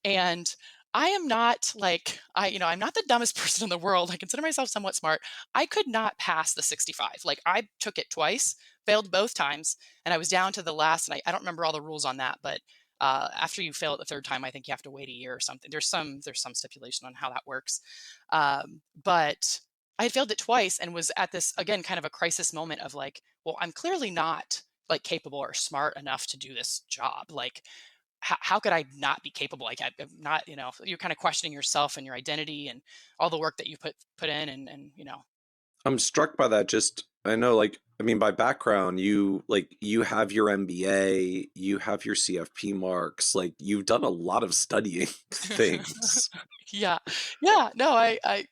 And I am not like, I'm not the dumbest person in the world. I consider myself somewhat smart. I could not pass the 65. Like, I took it twice, failed both times, and I was down to the last. And I don't remember all the rules on that, but after you fail it the third time, I think you have to wait a year or something. There's some stipulation on how that works. But I had failed it twice and was at this, again, kind of a crisis moment of like, well, I'm clearly not like capable or smart enough to do this job. Like, how could I not be capable? Like, I'm not, you're kind of questioning yourself and your identity and all the work that you put in, and. I'm struck by that. Just I know, like, I mean, by background, you have your MBA, you have your CFP marks, like you've done a lot of studying things. Yeah. Yeah. No, I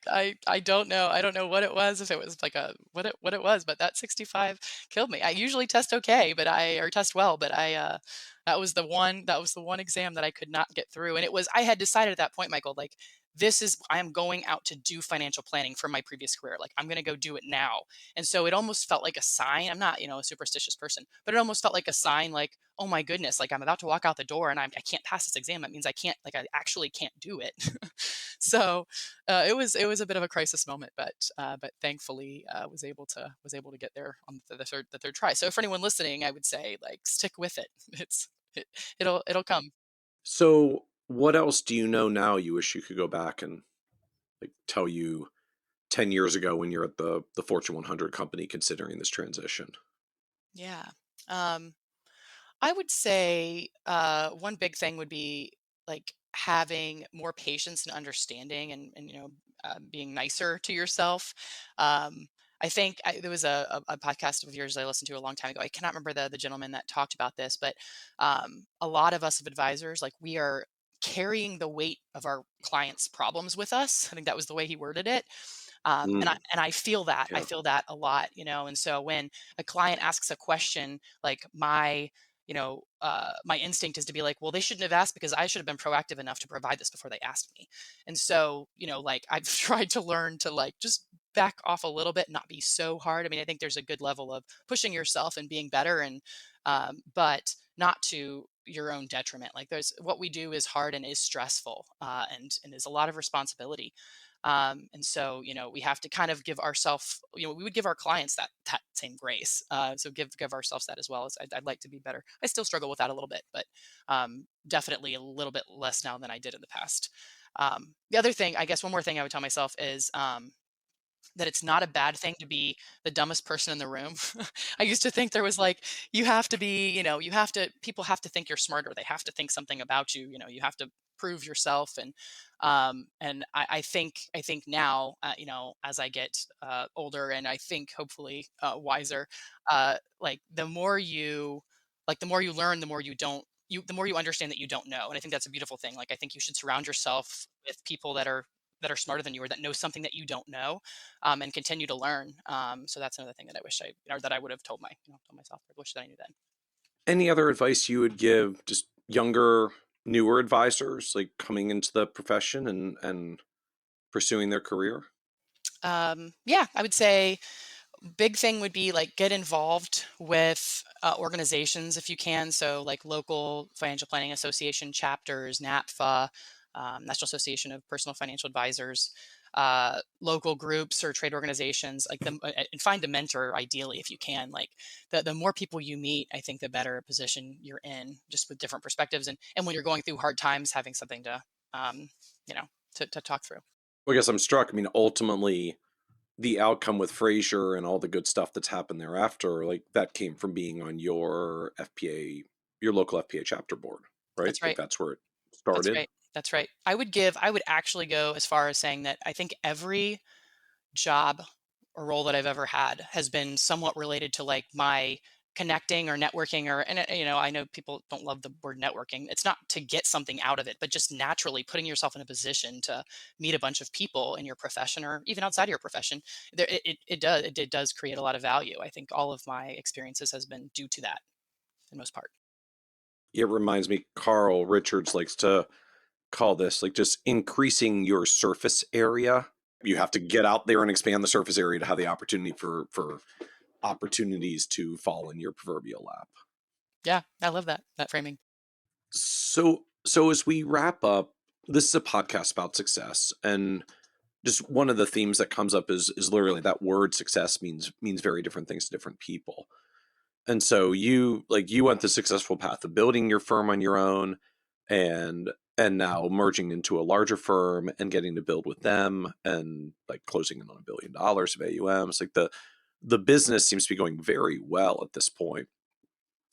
don't know. I don't know what it was, if it was like what it was, but that 65 killed me. I usually test okay, or test well, but that was the one exam that I could not get through. And I had decided at that point, Michael, like, I am going out to do financial planning from my previous career. Like, I'm going to go do it now. And so it almost felt like a sign. I'm not, a superstitious person, but it almost felt like a sign, like, oh my goodness, like, I'm about to walk out the door and I can't pass this exam. That means I actually can't do it. So it was a bit of a crisis moment, but thankfully, was able to get there on the third try. So for anyone listening, I would say, like, stick with it. It'll come. So, what else do you know now you wish you could go back and like tell you 10 years ago when you're at the Fortune 100 company considering this transition? Yeah. Um, I would say, one big thing would be, like, having more patience and understanding, and being nicer to yourself. I think there was a podcast of yours I listened to a long time ago. I cannot remember the gentleman that talked about this, but a lot of us of advisors, like, we are carrying the weight of our clients' problems with us. I think that was the way he worded it. Mm, And I feel that. I yeah. feel that a lot. And so when a client asks a question, like, my my instinct is to be like, well, they shouldn't have asked because I should have been proactive enough to provide this before they asked me. And so, like I've tried to learn to like just back off a little bit, not be so hard. I mean, I think there's a good level of pushing yourself and being better, and but not to your own detriment. Like there's what we do is hard and is stressful, and is a lot of responsibility. And so, we have to kind of give ourselves, we would give our clients that same grace. So give ourselves that as well. As I'd like to be better. I still struggle with that a little bit, but definitely a little bit less now than I did in the past. The other thing, I guess, one more thing I would tell myself is that it's not a bad thing to be the dumbest person in the room. I used to think there was like, you have to be, people have to think you're smarter. They have to think something about you. You have to prove yourself. And I think now, as I get older, and I think hopefully wiser, like the more you learn, the more you don't. The more you understand that you don't know, and I think that's a beautiful thing. Like I think you should surround yourself with people that are smarter than you or that know something that you don't know, and continue to learn. So that's another thing that I wish or that I would have told myself, or wish that I knew then. Any other advice you would give just younger, newer advisors like coming into the profession and pursuing their career? Yeah, I would say big thing would be like get involved with organizations if you can. So like local financial planning association chapters, NAPFA, National Association of Personal Financial Advisors, local groups or trade organizations, like them, and find a mentor ideally if you can. Like the more people you meet, I think the better position you're in, just with different perspectives, and when you're going through hard times, having something to um, to talk through. Well, I guess I'm struck. I mean, ultimately, the outcome with Frazier and all the good stuff that's happened thereafter, like that came from being on your FPA, your local FPA chapter board, right? That's Like right. that's where it That's started. right. That's right. I would actually go as far as saying that I think every job or role that I've ever had has been somewhat related to like my connecting or networking, or, and I know people don't love the word networking. It's not to get something out of it, but just naturally putting yourself in a position to meet a bunch of people in your profession or even outside of your profession. It does create a lot of value. I think all of my experiences has been due to that in most part. It reminds me, Carl Richards likes to call this like just increasing your surface area. You have to get out there and expand the surface area to have the opportunity for opportunities to fall in your proverbial lap. Yeah, I love that framing. So as we wrap up, this is a podcast about success, and just one of the themes that comes up is literally that word success means very different things to different people. And so you went the successful path of building your firm on your own, and now merging into a larger firm and getting to build with them and like closing in on $1 billion of AUM. It's like the business seems to be going very well at this point.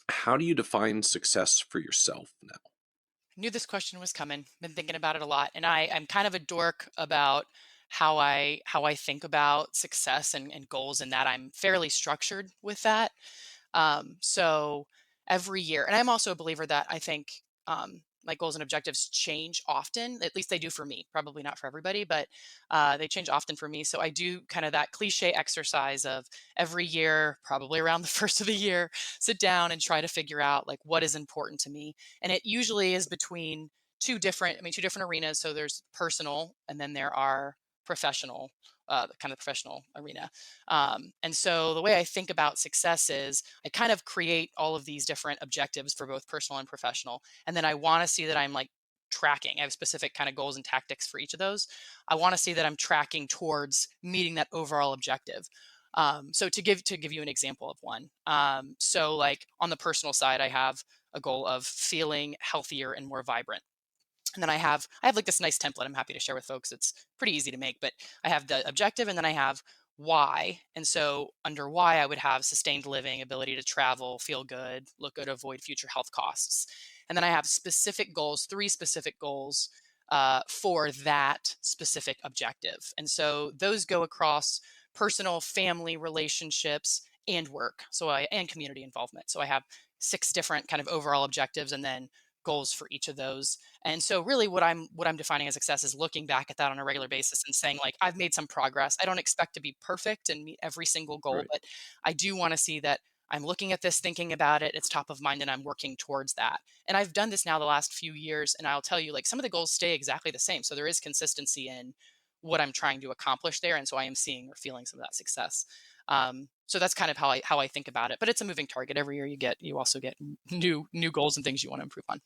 How do you define success for yourself now? Knew this question was coming. Been thinking about it a lot, and I'm kind of a dork about how I think about success and goals, and that I'm fairly structured with that. So every year, and I'm also a believer that I think my goals and objectives change often. At least they do for me. Probably not for everybody, but they change often for me. So I do kind of that cliche exercise of every year, probably around the first of the year, sit down and try to figure out like what is important to me. And it usually is between two different arenas. So there's personal, and then there are professional, the kind of professional arena. And so the way I think about success is I kind of create all of these different objectives for both personal and professional. And then I want to see that I'm like tracking. I have specific kind of goals and tactics for each of those. I want to see that I'm tracking towards meeting that overall objective. So to give you an example of one, so like on the personal side, I have a goal of feeling healthier and more vibrant. And then I have like this nice template I'm happy to share with folks. It's pretty easy to make, but I have the objective and then I have why. And so under why I would have sustained living, ability to travel, feel good, look good, avoid future health costs. And then I have specific goals, three specific goals for that specific objective. And so those go across personal, family, relationships, and work. And community involvement. So I have six different kind of overall objectives and then goals for each of those. And so really what I'm defining as success is looking back at that on a regular basis and saying like I've made some progress. I don't expect to be perfect and meet every single goal, Right. but I do want to see that I'm looking at this, thinking about it, it's top of mind, and I'm working towards that. And I've done this now the last few years, and I'll tell you, like, some of the goals stay exactly the same. So there is consistency in what I'm trying to accomplish there. And so I am seeing or feeling some of that success. So that's kind of how I think about it. But it's a moving target. Every year you also get new goals and things you want to improve on.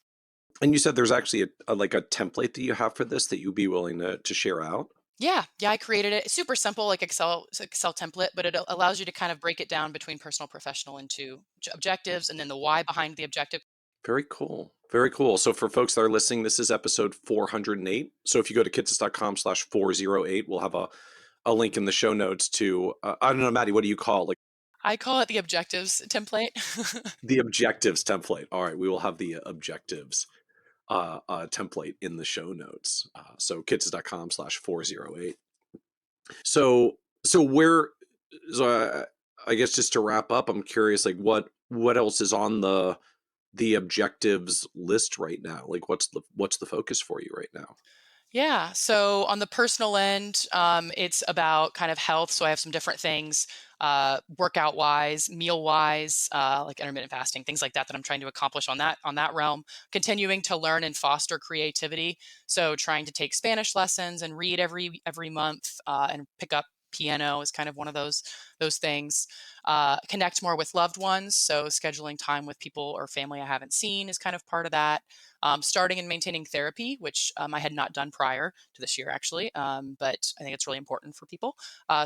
And you said there's actually like a template that you have for this that you'd be willing to share out? Yeah, I created it. It's super simple, like Excel template, but it allows you to kind of break it down between personal, professional into objectives, and then the why behind the objective. Very cool. Very cool. So for folks that are listening, this is episode 408. So if you go to kitces.com/408, we'll have a link in the show notes to, I don't know, Maddi, what do you call it? Like I call it the objectives template. the objectives template. All right. We will have the objectives template in the show notes. So kitces.com/408. So where, I guess just to wrap up, I'm curious, like what else is on the objectives list right now? Like what's the focus for you right now? Yeah. So on the personal end, it's about kind of health. So I have some different things, workout wise, meal wise, like intermittent fasting, things like that I'm trying to accomplish on that realm. Continuing to learn and foster creativity. So trying to take Spanish lessons and read every month, and pick up piano is kind of one of those things. Connect more with loved ones. So scheduling time with people or family I haven't seen is kind of part of that. Starting and maintaining therapy, which I had not done prior to this year, actually, but I think it's really important for people.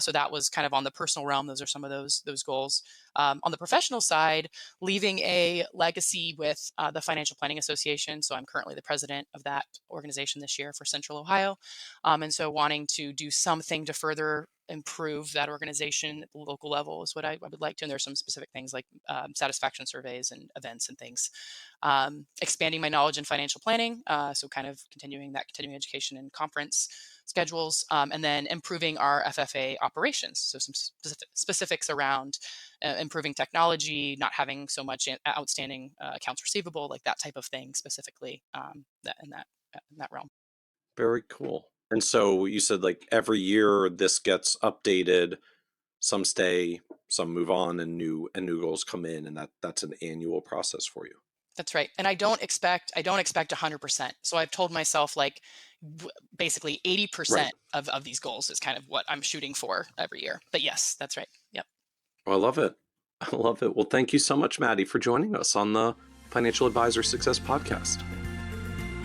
So that was kind of on the personal realm. Those are some of those goals. On the professional side, leaving a legacy with the Financial Planning Association. So I'm currently the president of that organization this year for Central Ohio, and so wanting to do something to further improve that organization at the local level is what I would like to. And there's some specific things like satisfaction surveys and events and things. Expanding my knowledge in financial planning, so kind of continuing education and conference schedules, and then improving our FFA operations. So some specifics around improving technology, not having so much outstanding accounts receivable, like that type of thing specifically, in that realm. Very cool. And so you said like every year this gets updated, some stay, some move on, and new goals come in, and that's an annual process for you. That's right. And I don't expect 100%. So I've told myself like basically 80% of these goals is kind of what I'm shooting for every year. But yes, that's right. Yep. Well, I love it. I love it. Well, thank you so much, Maddi, for joining us on the Financial Advisor Success Podcast.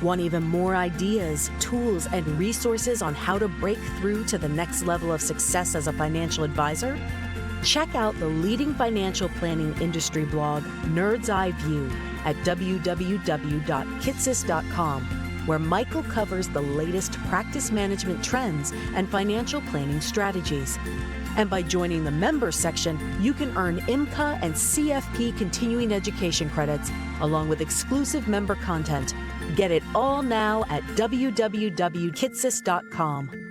Want even more ideas, tools, and resources on how to break through to the next level of success as a financial advisor? Check out the leading financial planning industry blog, Nerd's Eye View, at www.kitces.com, where Michael covers the latest practice management trends and financial planning strategies. And by joining the members section, you can earn IMCA and CFP continuing education credits, along with exclusive member content. Get it all now at www.kitces.com.